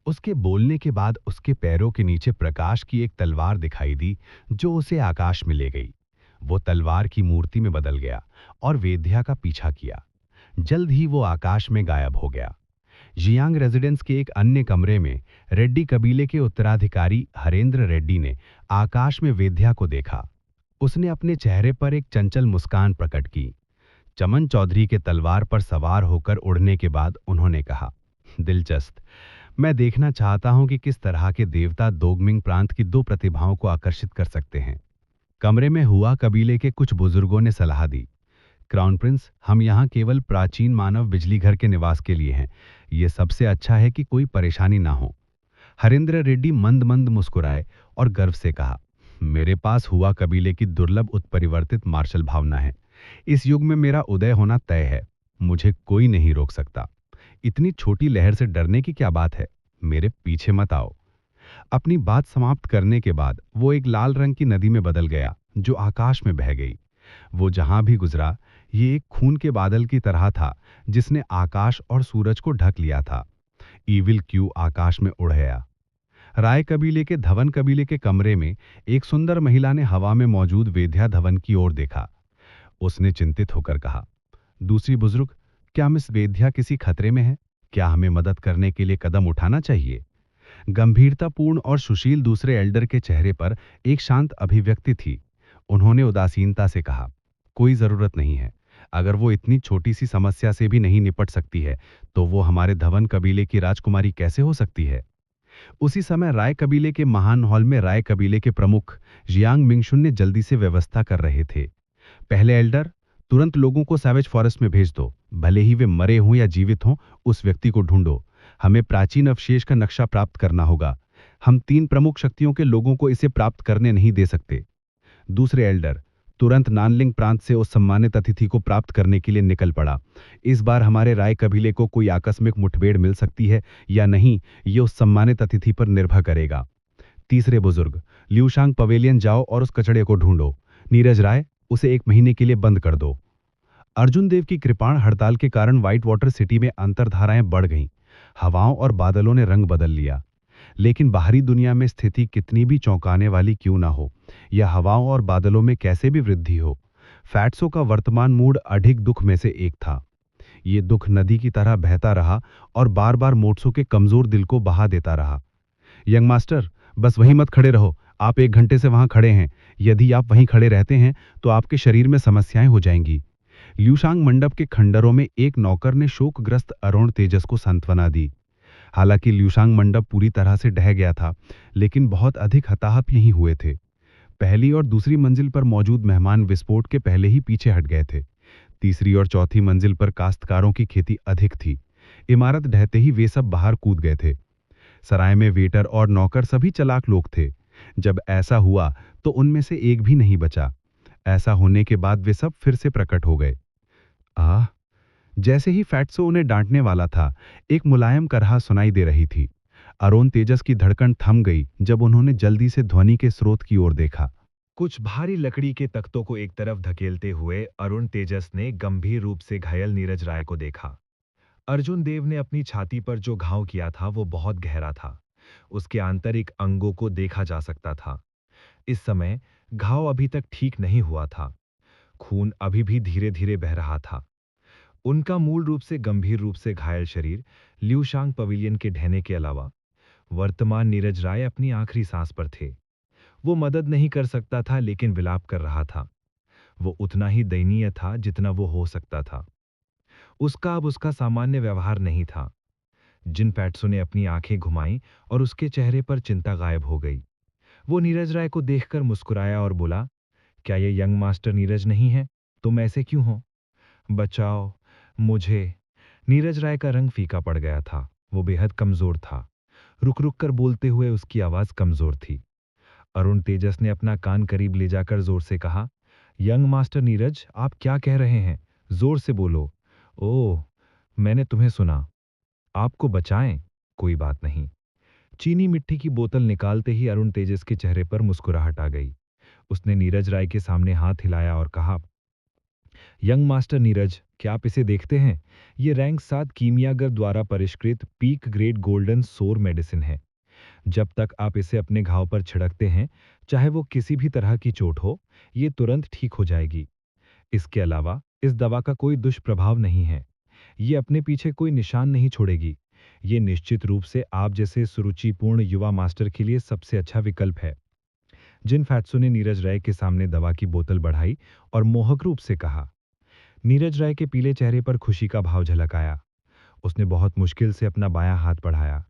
उसके बोलने के बाद उसके पैरों के नीचे प्रकाश की एक तलवार दिखाई दी जो उसे आकाश में ले गई। वो तलवार की मूर्ति में बदल गया और वेद्या का पीछा किया। जल्द ही वो आकाश में गायब हो गया। जियांग रेजिडेंस के एक अन्य कमरे में रेड्डी कबीले के उत्तराधिकारी हरेंद्र रेड्डी ने आकाश में वेद्या को देखा। उसने अपने चेहरे पर एक चंचल मुस्कान प्रकट की। चमन चौधरी के तलवार पर सवार होकर उड़ने के बाद उन्होंने कहा, दिलचस्प। मैं देखना चाहता हूं कि किस तरह के देवता दोगमिंग प्रांत की 2 प्रतिभाओं को आकर्षित कर सकते हैं। कमरे में हुआ कबीले के कुछ बुजुर्गों ने सलाह दी, क्राउन प्रिंस, हम यहाँ केवल प्राचीन मानव बिजली घर के निवास के लिए हैं। ये सबसे अच्छा है कि कोई परेशानी ना हो। हरेंद्र रेड्डी मंद मंद मुस्कुराए और गर्व से कहा, मेरे पास हुआ कबीले की दुर्लभ उत्परिवर्तित मार्शल भावना है। इस युग में मेरा उदय होना तय है। मुझे कोई नहीं रोक सकता। इतनी छोटी लहर से डरने की क्या बात है? मेरे पीछे मत आओ। अपनी बात समाप्त करने के बाद वो एक लाल रंग की नदी में बदल गया जो आकाश में बह गई। वो जहां भी गुजरा, ये एक खून के बादल की तरह था जिसने आकाश और सूरज को ढक लिया था। ईविल क्यू आकाश में उड़ गया। राय कबीले के धवन कबीले के कमरे में एक सुंदर महिला ने हवा में मौजूद वेद्या धवन की ओर देखा। उसने चिंतित होकर कहा, दूसरी बुजुर्ग, क्या मिस वेद्या किसी खतरे में है? क्या हमें मदद करने के लिए कदम उठाना चाहिए? गंभीरतापूर्ण और सुशील दूसरे एल्डर के चेहरे पर एक शांत अभिव्यक्ति थी। उन्होंने उदासीनता से कहा, कोई जरूरत नहीं है। अगर वो इतनी छोटी सी समस्या से भी नहीं निपट सकती है तो वो हमारे धवन कबीले की राजकुमारी कैसे हो सकती है? उसी समय राय कबीले के महान हॉल में राय कबीले के प्रमुख जियांग मिंगशुन ने जल्दी से व्यवस्था कर रहे थे। पहले एल्डर, तुरंत लोगों को सैवेज फॉरेस्ट में भेज दो। भले ही वे मरे हों या जीवित हों, उस व्यक्ति को ढूंढो। हमें प्राचीन अवशेष का नक्शा प्राप्त करना होगा। हम 3 प्रमुख शक्तियों के लोगों को इसे प्राप्त करने नहीं दे सकते। दूसरे एल्डर, तुरंत नानलिंग प्रांत से उस सम्मानित अतिथि को प्राप्त करने के लिए निकल पड़ा। इस बार हमारे राय कबीले को कोई आकस्मिक मुठभेड़ मिल सकती है या नहीं, ये उस सम्मानित अतिथि पर निर्भर करेगा। तीसरे बुजुर्ग, ल्यूशांग पवेलियन जाओ और उस कचड़े को ढूंढो। नीरज राय, उसे 1 महीने के लिए बंद कर दो। अर्जुन देव की कृपाण हड़ताल के कारण व्हाइट वाटर सिटी में अंतर्धाराएं बढ़ गईं। हवाओं और बादलों ने रंग बदल लिया। लेकिन बाहरी दुनिया में स्थिति कितनी भी चौंकाने वाली क्यों ना हो, या हवाओं और बादलों में कैसे भी वृद्धि हो, फैट्सो का वर्तमान मूड अधिक दुख में से एक था। ये दुख नदी की तरह बहता रहा और बार बार मोट्सो के कमजोर दिल को बहा देता रहा। यंग मास्टर, बस वहीं मत खड़े रहो। आप 1 घंटे से वहां खड़े हैं। यदि आप वहीं खड़े रहते हैं तो आपके शरीर में समस्याएं हो जाएंगी। ल्यूशांग मंडप के खंडरों में एक नौकर ने शोकग्रस्त अरुण तेजस को सांत्वना दी। हालांकि ल्यूशांग मंडप पूरी तरह से ढह गया था, लेकिन बहुत अधिक हताहत नहीं हुए थे। पहली और दूसरी मंजिल पर मौजूद मेहमान विस्फोट के पहले ही पीछे हट गए थे। तीसरी और चौथी मंजिल पर काश्तकारों की खेती अधिक थी। इमारत ढहते ही वे सब बाहर कूद गए थे। सराय में वेटर और नौकर सभी चालाक लोग थे। जब ऐसा हुआ तो उनमें से एक भी नहीं बचा। ऐसा होने के बाद वे सब फिर से प्रकट हो गए। आह! जैसे ही फैट्सो उन्हें डांटने वाला था, एक मुलायम करहा सुनाई दे रही थी। अरुण तेजस की धड़कन थम गई जब उन्होंने जल्दी से ध्वनि के स्रोत की ओर देखा। कुछ भारी लकड़ी के तख्तों को एक तरफ धकेलते हुए अरुण तेजस ने गंभीर रूप से घायल नीरज राय को देखा। अर्जुन देव ने अपनी छाती पर जो घाव किया था वो बहुत गहरा था। उसके आंतरिक अंगों को देखा जा सकता था। इस समय घाव अभी तक ठीक नहीं हुआ था। खून अभी भी धीरे धीरे बह रहा था। उनका मूल रूप से गंभीर रूप से घायल शरीर ल्यूशांग पवेलियन के ढहने के अलावा वर्तमान नीरज राय अपनी आखिरी सांस पर थे। वो मदद नहीं कर सकता था लेकिन विलाप कर रहा था। वो उतना ही दयनीय था जितना वो हो सकता था। उसका अब उसका सामान्य व्यवहार नहीं था। जिन फैट्सो ने अपनी आंखें घुमाईं और उसके चेहरे पर चिंता गायब हो गई। वो नीरज राय को देखकर मुस्कुराया और बोला, क्या ये यंग मास्टर नीरज नहीं है? तुम ऐसे क्यों हो? बचाओ मुझे। नीरज राय का रंग फीका पड़ गया था। वो बेहद कमजोर था। रुक रुक कर बोलते हुए उसकी आवाज कमजोर थी। अरुण तेजस ने अपना कान करीब ले जाकर जोर से कहा, यंग मास्टर नीरज, आप क्या कह रहे हैं? जोर से बोलो। ओह, मैंने तुम्हें सुना। आपको बचाएं? कोई बात नहीं। चीनी मिट्टी की बोतल निकालते ही अरुण तेजस के चेहरे पर मुस्कुराहट आ गई। उसने नीरज राय के सामने हाथ हिलाया और कहा, यंग मास्टर नीरज, क्या आप इसे देखते हैं? ये रैंक 7 कीमियागर द्वारा परिष्कृत पीक ग्रेड गोल्डन सोर मेडिसिन है। जब तक आप इसे अपने घाव पर छिड़कते हैं, चाहे वो किसी भी तरह की चोट हो, ये तुरंत ठीक हो जाएगी। इसके अलावा इस दवा का कोई दुष्प्रभाव नहीं है। ये अपने पीछे कोई निशान नहीं छोड़ेगी। ये निश्चित रूप से आप जैसे सुरुचिपूर्ण युवा मास्टर के लिए सबसे अच्छा विकल्प है। जिन फैट्सो ने नीरज राय के सामने दवा की बोतल बढ़ाई और मोहक रूप से कहा। नीरज राय के पीले चेहरे पर खुशी का भाव झलक आया। उसने बहुत मुश्किल से अपना बायां हाथ बढ़ाया।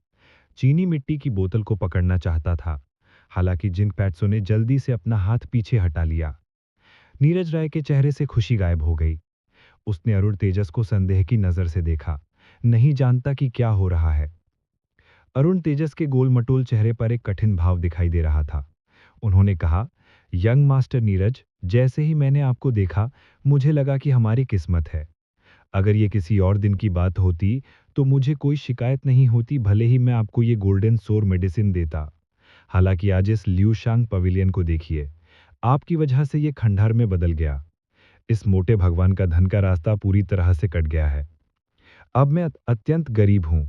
चीनी मिट्टी की बोतल को पकड़ना चाहता था। हालांकि जिन फैट्सो ने जल्दी से अपना हाथ पीछे हटा लिया। नीरज राय के चेहरे से खुशी गायब हो गई। उसने अरुण तेजस को संदेह की नजर से देखा, नहीं जानता कि क्या हो रहा है। अरुण तेजस के गोल-मटोल चेहरे पर एक कठिन भाव दिखाई दे रहा था। उन्होंने कहा, यंग मास्टर नीरज, जैसे ही मैंने आपको देखा, मुझे लगा कि हमारी किस्मत है। अगर ये किसी और दिन की बात होती, तो मुझे कोई शिकायत नहीं होती, भले ही मैं आपको ये गोल्डन सोर मेडिसिन देता। हालांकि आज इस ल्यूशांग पवेलियन को देखिए, आपकी वजह से ये खंडहर में बदल गया। इस मोटे भगवान का धन का रास्ता पूरी तरह से कट गया है। अब मैं अत्यंत गरीब हूं।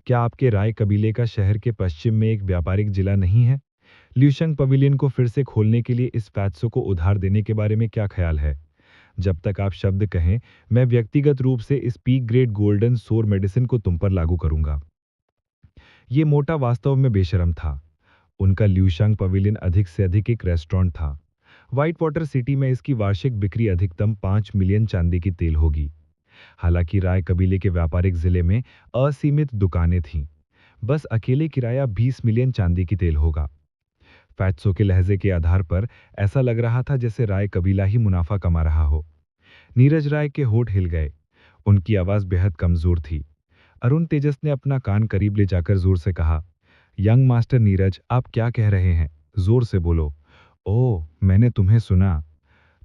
क्या आपके राय कबीले का शहर के पश्चिम में एक व्यापारिक जिला नहीं है? ल्यूशंग पवेलियन को फिर से खोलने के लिए इस फैट्सो को उधार देने के बारे में क्या ख्याल है? जब तक आप शब्द कहें, मैं व्यक्तिगत रूप से इस पीक ग्रेड गोल्डन सोर मेडिसिन को तुम पर लागू करूंगा। ये मोटा वास्तव में बेशर्म था। उनका ल्यूशांग पवेलियन अधिक से अधिक एक रेस्टोरेंट था। व्हाइट वाटर सिटी में इसकी वार्षिक बिक्री अधिकतम 5 मिलियन चांदी की तेल होगी। हालांकि राय कबीले के व्यापारिक जिले में असीमित दुकानें थीं। बस अकेले किराया 20 मिलियन चांदी की तेल होगा। फैट्सो के लहजे के आधार पर ऐसा लग रहा था जैसे राय कबीला ही मुनाफा कमा रहा हो। नीरज राय के होठ हिल गए। उनकी आवाज बेहद कमजोर थी। अरुण तेजस ने अपना कान करीब ले जाकर जोर से कहा, यंग मास्टर नीरज, आप क्या कह रहे हैं? जोर से बोलो। ओह, मैंने तुम्हें सुना।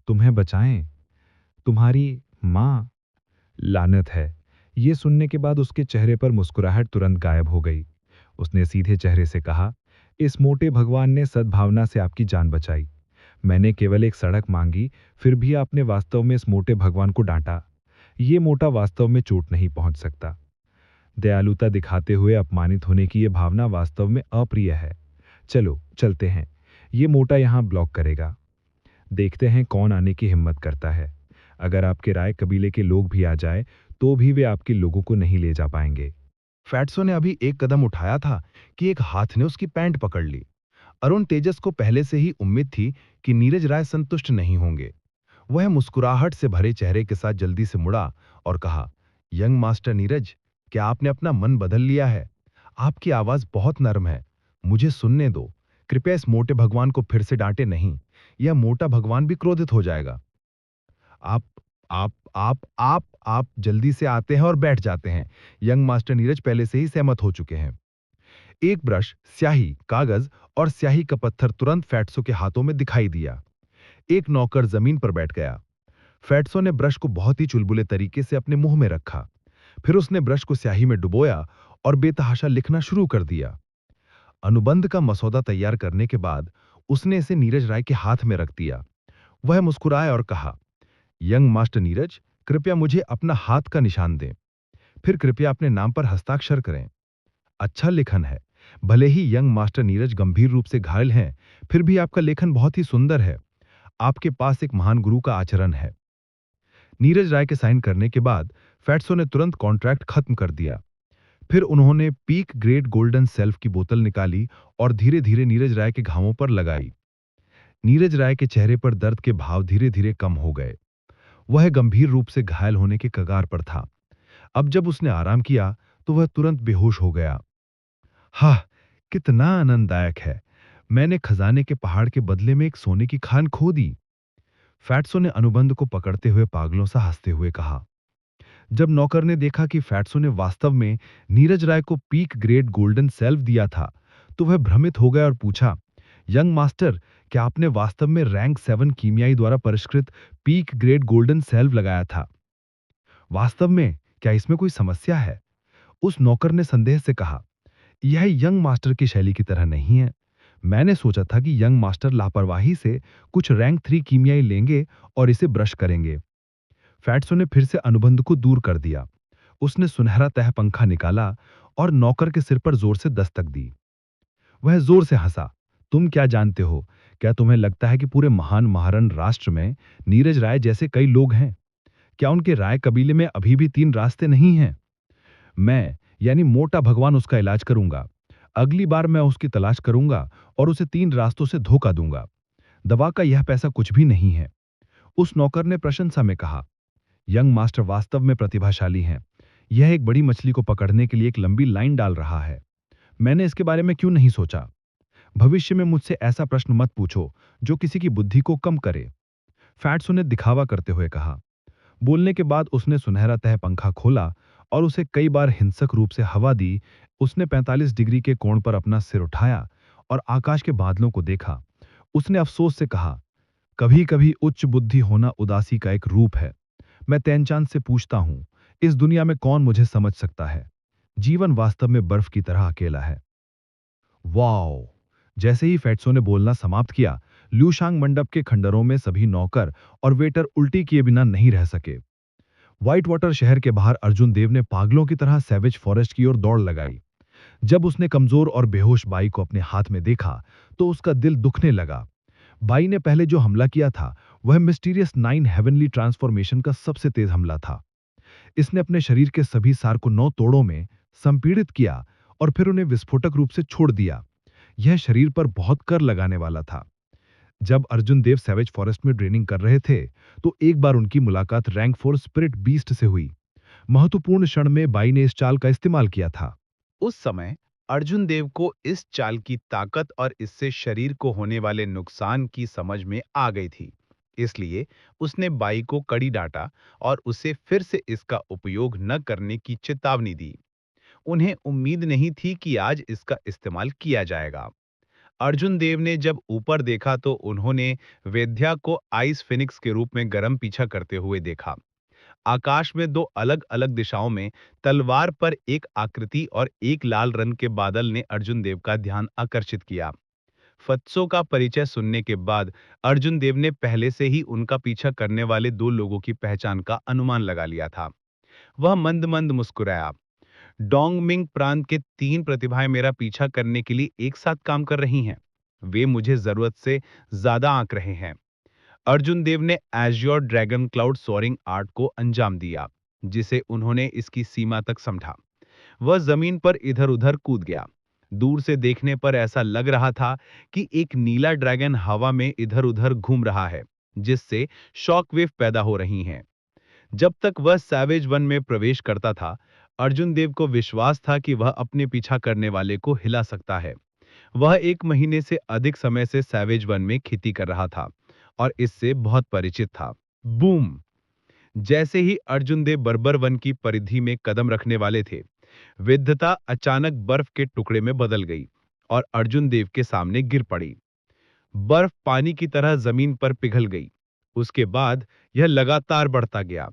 तुम्हें बचाएं? तुम्हारी माँ? लानत है। ये सुनने के बाद उसके चेहरे पर मुस्कुराहट तुरंत गायब हो गई। उसने सीधे चेहरे से कहा, इस मोटे भगवान ने सद्भावना से आपकी जान बचाई। मैंने केवल एक सड़क मांगी, फिर भी आपने वास्तव में इस मोटे भगवान को डांटा। ये मोटा वास्तव में चोट नहीं पहुंच सकता। दयालुता दिखाते हुए अपमानित होने की ये भावना वास्तव में अप्रिय है। चलो चलते हैं। ये मोटा यहाँ ब्लॉक करेगा। देखते हैं कौन आने की हिम्मत करता है। अगर आपके राय कबीले के लोग भी आ जाए, तो भी वे आपके लोगों को नहीं ले जा पाएंगे। फैट्सो ने अभी एक कदम उठाया था कि एक हाथ ने उसकी पैंट पकड़ ली। अरुण तेजस को पहले से ही उम्मीद थी कि नीरज राय संतुष्ट नहीं होंगे। वह मुस्कुराहट से भरे चेहरे के साथ जल्दी से मुड़ा और कहा, यंग मास्टर नीरज, क्या आपने अपना मन बदल लिया है? आपकी आवाज बहुत नर्म है। मुझे सुनने दो। कृपया इस मोटे भगवान को फिर से डांटे नहीं। यह मोटा भगवान भी क्रोधित हो जाएगा। आप आप जल्दी से आते हैं और बैठ जाते हैं। यंग मास्टर नीरज पहले से ही सहमत हो चुके हैं। एक ब्रश, स्याही, कागज और स्याही का पत्थर तुरंत फैट्सो के हाथों में दिखाई दिया। एक नौकर जमीन पर बैठ गया। फैट्सो ने ब्रश को बहुत ही चुलबुले तरीके से अपने मुंह में रखा। फिर उसने ब्रश को स्याही में डुबोया और बेतहाशा लिखना शुरू कर दिया। अनुबंध का मसौदा तैयार करने के बाद उसने इसे नीरज राय के हाथ में रख दिया। वह मुस्कुराया और कहा, यंग मास्टर नीरज, कृपया मुझे अपना हाथ का निशान दें। फिर कृपया अपने नाम पर हस्ताक्षर करें। अच्छा लेखन है। भले ही यंग मास्टर नीरज गंभीर रूप से घायल हैं, फिर भी आपका लेखन बहुत ही सुंदर है। आपके पास एक महान गुरु का आचरण है। नीरज राय के साइन करने के बाद फैट्सो ने तुरंत कॉन्ट्रैक्ट खत्म कर दिया। फिर उन्होंने पीक ग्रेड गोल्डन सेल्फ की बोतल निकाली और धीरे धीरे नीरज राय के घावों पर लगाई। नीरज राय के चेहरे पर दर्द के भाव धीरे धीरे कम हो गए। वह गंभीर रूप से घायल होने के कगार पर था। अब जब उसने आराम किया तो वह तुरंत बेहोश हो गया। हाह, कितना आनंददायक है। मैंने खजाने के पहाड़ के बदले में एक सोने की खान खो दी। फैट्सो ने अनुबंध को पकड़ते हुए पागलों सा हंसते हुए कहा। जब नौकर ने देखा कि फैट्सो ने वास्तव में नीरज राय को पीक ग्रेड गोल्डन सेल्फ दिया था, तो वह भ्रमित हो गया और पूछा, यंग मास्टर, क्या आपने वास्तव में रैंक 7 कीमियाई द्वारा परिष्कृत पीक ग्रेड गोल्डन सेल्फ लगाया था? वास्तव में क्या इसमें कोई समस्या है? उस नौकर ने संदेह से कहा, यह यंग मास्टर की शैली की तरह नहीं है। मैंने सोचा था कि यंग मास्टर लापरवाही से कुछ रैंक 3 कीमियाई लेंगे और इसे ब्रश करेंगे। फैट्सो ने फिर से अनुबंध को दूर कर दिया। उसने सुनहरा तह पंखा निकाला और नौकर के सिर पर जोर से दस्तक दी। वह जोर से हंसा। तुम क्या जानते हो? क्या तुम्हें लगता है कि पूरे महान महारण राष्ट्र में नीरज राय जैसे कई लोग हैं? क्या उनके राय कबीले में अभी भी 3 रास्ते नहीं हैं? मैं, यानी मोटा भगवान, उसका इलाज करूंगा। अगली बार मैं उसकी तलाश करूंगा और उसे 3 रास्तों से धोखा दूंगा। दवा का यह पैसा कुछ भी नहीं है। उस नौकर ने प्रशंसा में कहा, यंग मास्टर वास्तव में प्रतिभाशाली हैं। यह एक बड़ी मछली को पकड़ने के लिए एक लंबी लाइन डाल रहा है। मैंने इसके बारे में क्यों नहीं सोचा? भविष्य में मुझसे ऐसा प्रश्न मत पूछो जो किसी की बुद्धि को कम करे। फैट्सो ने दिखावा करते हुए कहा। बोलने के बाद उसने सुनहरा तह पंखा खोला और उसे कई बार हिंसक रूप से हवा दी। उसने 45 डिग्री के कोण पर अपना सिर उठाया और आकाश के बादलों को देखा। उसने अफसोस से कहा, कभी कभी उच्च बुद्धि होना उदासी का एक रूप है। मैं तैनचांद से पूछता हूं, इस दुनिया में कौन मुझे समझ सकता है? जीवन वास्तव में बर्फ की तरह अकेला है। वाओ! जैसे ही फैट्सो ने बोलना समाप्त किया, ल्यूशांग मंडप के खंडरों में सभी नौकर और वेटर उल्टी किए बिना नहीं रह सके। व्हाइट वाटर शहर के बाहर अर्जुन देव ने पागलों की तरह सैवेज फॉरेस्ट की ओर दौड़ लगाई। जब उसने कमजोर और बेहोश बाई को अपने हाथ में देखा, तो उसका दिल दुखने लगा। बाई ने पहले जो हमला किया था, वह मिस्टीरियस 9 हेवनली ट्रांसफॉर्मेशन का सबसे तेज हमला था। इसने अपने शरीर के सभी सार को 9 तोड़ों में संपीड़ित किया और फिर उन्हें विस्फोटक रूप से छोड़ दिया। यह शरीर पर बहुत कर लगाने वाला था। जब अर्जुन देव सैवेज फॉरेस्ट में ट्रेनिंग कर रहे थे, तो एक बार उनकी मुलाकात रैंक 4 स्पिरिट बीस्ट से हुई। महत्वपूर्ण क्षण में बाई ने इस चाल का इस्तेमाल किया था। उस समय अर्जुन देव को इस चाल की ताकत और इससे शरीर को होने वाले नुकसान की समझ में आ गई थी। इसलिए उसने बाई को कड़ी डांटा और उसे फिर से इसका उपयोग न करने की चेतावनी दी। उन्हें उम्मीद नहीं थी कि आज इसका इस्तेमाल किया जाएगा। अर्जुन देव ने जब ऊपर देखा तो उन्होंने वेद्या को आइस फिनिक्स के रूप में गर्म पीछा करते हुए देखा। आकाश में 2 अलग-अलग दिशाओं में तलवार पर एक आकृति और एक लाल रंग के बादल ने अर्जुन देव का ध्यान आकर्षित किया। फत्सो का परिचय सुनने के बाद अर्जुन देव ने पहले से ही उनका पीछा करने वाले 2 लोगों की पहचान का अनुमान लगा लिया था। वह मंद-मंद मुस्कुराया। डोंगमिंग प्रांत के 3 प्रतिभाएं मेरा पीछा करने के लिए एक साथ काम कर रही हैं। वे मुझे जरूरत से ज्यादा आंक रहे हैं। अर्जुन देव ने एज्योर ड्रैगन क्लाउड सोअरिंग आर्ट को अंजाम दिया, जिसे उन्होंने इसकी सीमा तक समझा। वह जमीन पर इधर-उधर कूद गया। दूर से देखने पर ऐसा लग रहा था कि एक नीला ड्रैगन हवा में इधर-उधर घूम रहा है, जिससे शॉकवेव पैदा हो रही हैं। जब तक वह सैवेज वन में प्रवेश करता था, अर्जुन देव को विश्वास था कि वह अपने पीछा करने वाले को हिला सकता है। वह 1 महीने से अधिक समय से सैवेज वन में खेती कर रहा था और इससे बहुत परिचित था। बूम! जैसे ही अर्जुन देव बर्बर वन की परिधि में कदम रखने वाले थे, विद्युता अचानक बर्फ के टुकड़े में बदल गई और अर्जुन देव के सामने गिर पड़ी। बर्फ पानी की तरह जमीन पर पिघल गई। उसके बाद यह लगातार बढ़ता गया।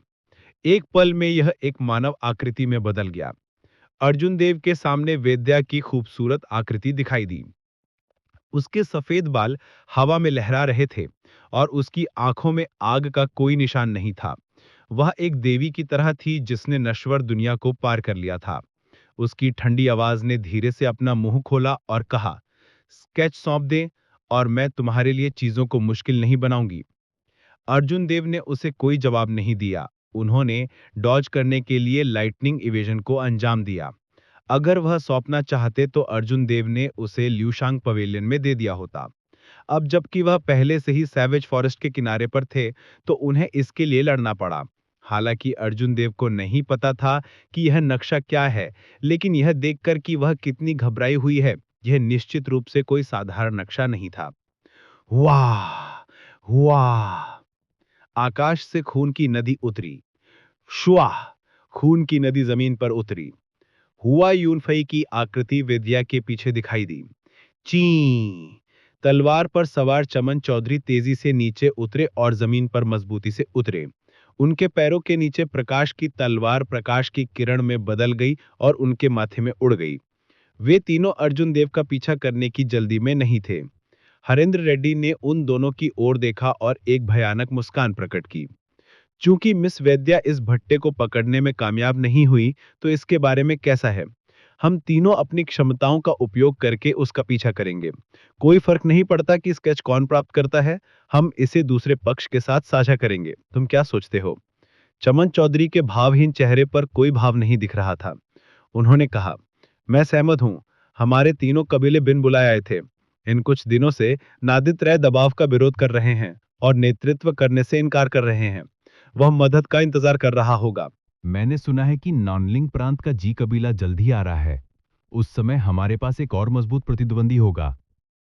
एक पल में यह एक मानव आकृति में बदल गया। अर्जुन देव के सामने वेद्या की खूबसूरत आकृति दिखाई दी। उसके सफेद बाल हवा में लहरा रहे थे और उसकी आंखों में आग का कोई निशान नहीं था। वह एक देवी की तरह थी जिसने नश्वर दुनिया को पार कर लिया था। उसकी ठंडी आवाज ने धीरे से अपना मुंह खोला और कहा, स्केच सौंप दें और मैं तुम्हारे लिए चीजों को मुश्किल नहीं बनाऊंगी। अर्जुन देव ने उसे कोई जवाब नहीं दिया। उन्होंने डॉज करने के लिए लाइटनिंग इवेजन को अंजाम दिया। अगर वह सौंपना चाहते तो अर्जुन देव ने उसे ल्यूशांग पवेलियन में दे दिया होता। अब जबकि वह पहले से ही सैवेज फॉरेस्ट के किनारे पर थे, तो उन्हें इसके लिए लड़ना पड़ा। हालांकि अर्जुन देव को नहीं पता था कि यह नक्शा क्या है, लेकिन यह देखकर कि वह कितनी घबराई हुई है, यह निश्चित रूप से कोई साधारण नक्शा नहीं था। वाह, वाह! आकाश से खून की नदी उतरी। शुआह! खून की नदी जमीन पर उतरी। हुआ यूनफई की आकृति विद्या के पीछे दिखाई दी। ची! तलवार पर सवार चमन चौधरी तेजी से नीचे उतरे और जमीन पर मजबूती से उतरे। उनके पैरों के नीचे प्रकाश की तलवार प्रकाश की किरण में बदल गई और उनके माथे में उड़ गई। वे तीनों अर्जुन देव का पीछा करने की जल्दी में नहीं थे। हरेंद्र रेड्डी ने उन दोनों की ओर देखा और एक भयानक मुस्कान प्रकट की। चूंकि मिस वैद्या इस भट्टे को पकड़ने में कामयाब नहीं हुई, तो इसके बारे में कैसा है? हम तीनों अपनी क्षमताओं का उपयोग करके उसका पीछा करेंगे। कोई फर्क नहीं पड़ता कि स्केच कौन प्राप्त करता है, हम इसे दूसरे पक्ष के साथ साझा करेंगे। तुम क्या सोचते हो? चमन चौधरी के भावहीन चेहरे पर कोई भाव नहीं दिख रहा था। उन्होंने कहा, मैं सहमत हूं। हमारे तीनों कबीले बिन बुलाए आए थे। इन कुछ दिनों से नादित राय दबाव का विरोध कर रहे हैं और नेतृत्व करने से इनकार कर रहे हैं। वह मदद का इंतजार कर रहा होगा। मैंने सुना है कि नॉनलिंग प्रांत का जी कबीला जल्द ही आ रहा है। उस समय हमारे पास एक और मजबूत प्रतिद्वंदी होगा।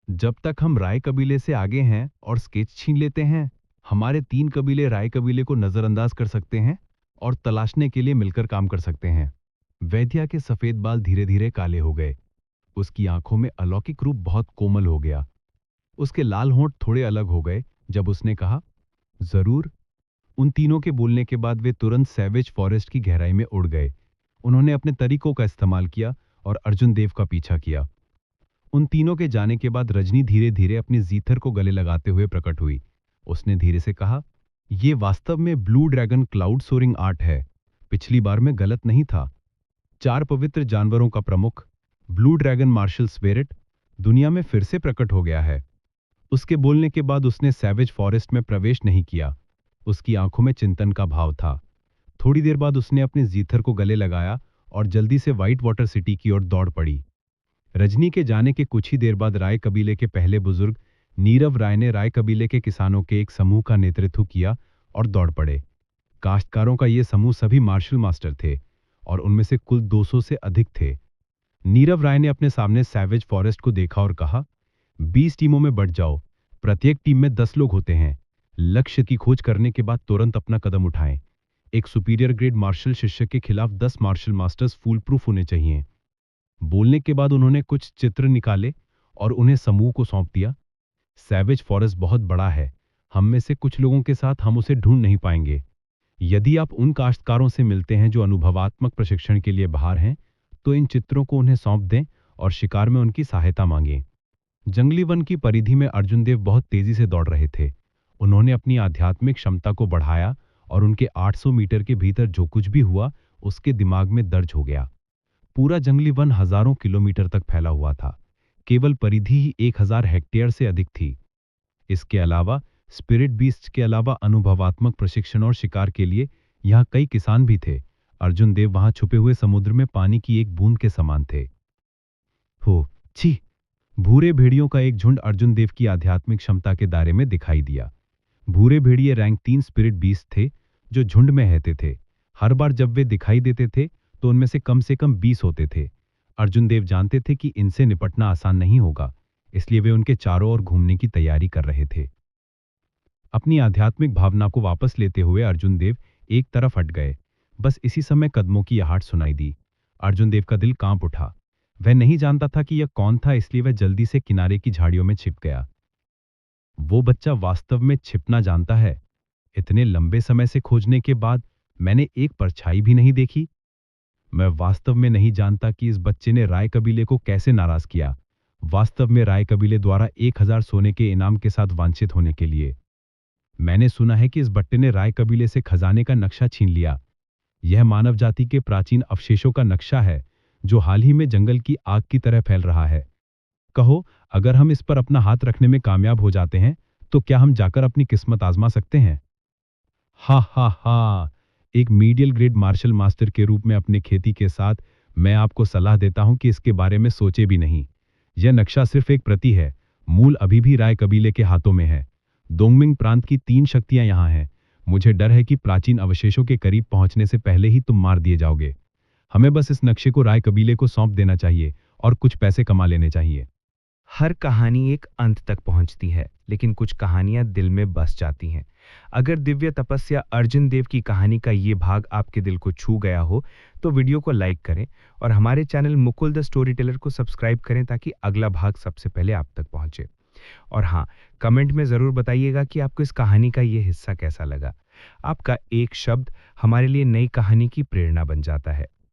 जब तक हम राय कबीले से आगे हैं और स्केच छीन लेते हैं, हमारे 3 कबीले राय कबीले को नजरअंदाज कर सकते हैं और तलाशने के लिए मिलकर काम कर सकते हैं। वैद्या के सफेद बाल धीरे धीरे काले हो गए। उसकी आंखों में अलौकिक रूप बहुत कोमल हो गया। उसके लाल होंठ थोड़े अलग हो गए जब उसने कहा, जरूर। उन तीनों के बोलने के बाद वे तुरंत सैवेज फॉरेस्ट की गहराई में उड़ गए। उन्होंने अपने तरीकों का इस्तेमाल किया और अर्जुन देव का पीछा किया। उन तीनों के जाने के बाद रजनी धीरे धीरे अपनी जीथर को गले लगाते हुए प्रकट हुई। उसने धीरे से कहा, यह वास्तव में blue dragon cloud soaring art है। पिछली बार में गलत नहीं था। 4 पवित्र जानवरों का प्रमुख ब्लू ड्रैगन मार्शल स्पिरिट दुनिया में फिर से प्रकट हो गया है। उसके बोलने के बाद उसने सैवेज फॉरेस्ट में प्रवेश नहीं किया। उसकी आंखों में चिंतन का भाव था। थोड़ी देर बाद उसने अपने जीथर को गले लगाया और जल्दी से व्हाइट वाटर सिटी की ओर दौड़ पड़ी। रजनी के जाने के कुछ ही देर बाद राय कबीले के पहले बुजुर्ग नीरव राय ने राय कबीले के किसानों के एक समूह का नेतृत्व किया और दौड़ पड़े। काश्तकारों का ये समूह सभी मार्शल मास्टर थे और उनमें से कुल 200 से अधिक थे। नीरव राय ने अपने सामने सैवेज फॉरेस्ट को देखा और कहा, 20 टीमों में बढ़ जाओ। प्रत्येक टीम में 10 लोग होते हैं। लक्ष्य की खोज करने के बाद तुरंत अपना कदम उठाएं। एक सुपीरियर ग्रेड मार्शल शिष्य के खिलाफ 10 मार्शल मास्टर्स फूल प्रूफ होने चाहिए। बोलने के बाद उन्होंने कुछ चित्र निकाले और उन्हें समूह को सौंप दिया। सैवेज फॉरेस्ट बहुत बड़ा है। हम में से कुछ लोगों के साथ हम उसे ढूंढ नहीं पाएंगे। यदि आप उन काश्तकारों से मिलते हैं जो अनुभवात्मक प्रशिक्षण के लिए बाहर हैं, तो इन चित्रों को उन्हें सौंप दें और शिकार में उनकी सहायता मांगें। जंगली वन की परिधि में अर्जुन देव बहुत तेजी से दौड़ रहे थे। उन्होंने अपनी आध्यात्मिक क्षमता को बढ़ाया और उनके 800 मीटर के भीतर जो कुछ भी हुआ उसके दिमाग में दर्ज हो गया। पूरा जंगली वन हजारों किलोमीटर तक फैला हुआ था। केवल परिधि ही 1000 हेक्टेयर से अधिक थी। इसके अलावा स्पिरिट बीस्ट के अलावा अनुभवात्मक प्रशिक्षण और शिकार के लिए यहाँ कई किसान भी थे। अर्जुन देव वहां छुपे हुए समुद्र में पानी की एक बूंद के समान थे। हो छी! भूरे भेड़ियों का एक झुंड अर्जुन देव की आध्यात्मिक क्षमता के दायरे में दिखाई दिया। भूरे भेड़िए रैंक 3 स्पिरिट बीस्ट थे जो झुंड में रहते थे। हर बार जब वे दिखाई देते थे तो उनमें से कम 20 होते थे। अर्जुन देव जानते थे कि इनसे निपटना आसान नहीं होगा, इसलिए वे उनके चारों ओर घूमने की तैयारी कर रहे थे। अपनी आध्यात्मिक भावना को वापस लेते हुए अर्जुन देव एक तरफ हट गए। बस इसी समय कदमों की आहट सुनाई दी। अर्जुन देव का दिल कांप उठा। वह नहीं जानता था कि यह कौन था, इसलिए वह जल्दी से किनारे की झाड़ियों में छिप गया। वो बच्चा वास्तव में छिपना जानता है। इतने लंबे समय से खोजने के बाद मैंने एक परछाई भी नहीं देखी। मैं वास्तव में नहीं जानता कि इस बच्चे ने राय कबीले को कैसे नाराज किया। वास्तव में राय कबीले द्वारा 1000 सोने के इनाम के साथ वांछित होने के लिए। मैंने सुना है कि इस बट्टे ने राय कबीले से खजाने का नक्शा छीन लिया। यह मानव जाति के प्राचीन अवशेषों का नक्शा है, जो हाल ही में जंगल की आग की तरह फैल रहा है। कहो, अगर हम इस पर अपना हाथ रखने में कामयाब हो जाते हैं, तो क्या हम जाकर अपनी किस्मत आजमा सकते हैं? हा हा हा। एक मीडियल ग्रेड मार्शल मास्टर के रूप में अपने खेती के साथ मैं आपको सलाह देता हूं कि इसके बारे में सोचे भी नहीं। यह नक्शा सिर्फ एक प्रति है। मूल अभी भी राय कबीले के हाथों में है। दोंगमिंग प्रांत की 3 शक्तियां यहां हैं। मुझे डर है कि प्राचीन अवशेषों के करीब पहुंचने से पहले ही तुम मार दिए जाओगे। हमें बस इस नक्शे को राय कबीले को सौंप देना चाहिए और कुछ पैसे कमा लेने चाहिए। हर कहानी एक अंत तक पहुंचती है, लेकिन कुछ कहानियां दिल में बस जाती हैं। अगर दिव्य तपस्या अर्जुन देव की कहानी का ये भाग आपके दिल को छू गया हो, तो वीडियो को लाइक करें और हमारे channel Mukul the story teller को सब्सक्राइब करें, ताकि अगला भाग सबसे पहले आप तक पहुंचे। और हाँ, कमेंट में ज़रूर बताइएगा कि आपको इस कहानी का ये हिस्सा कैसा लगा। आपका एक शब्द हमारे लिए नई कहानी की प्रेरणा बन जाता है।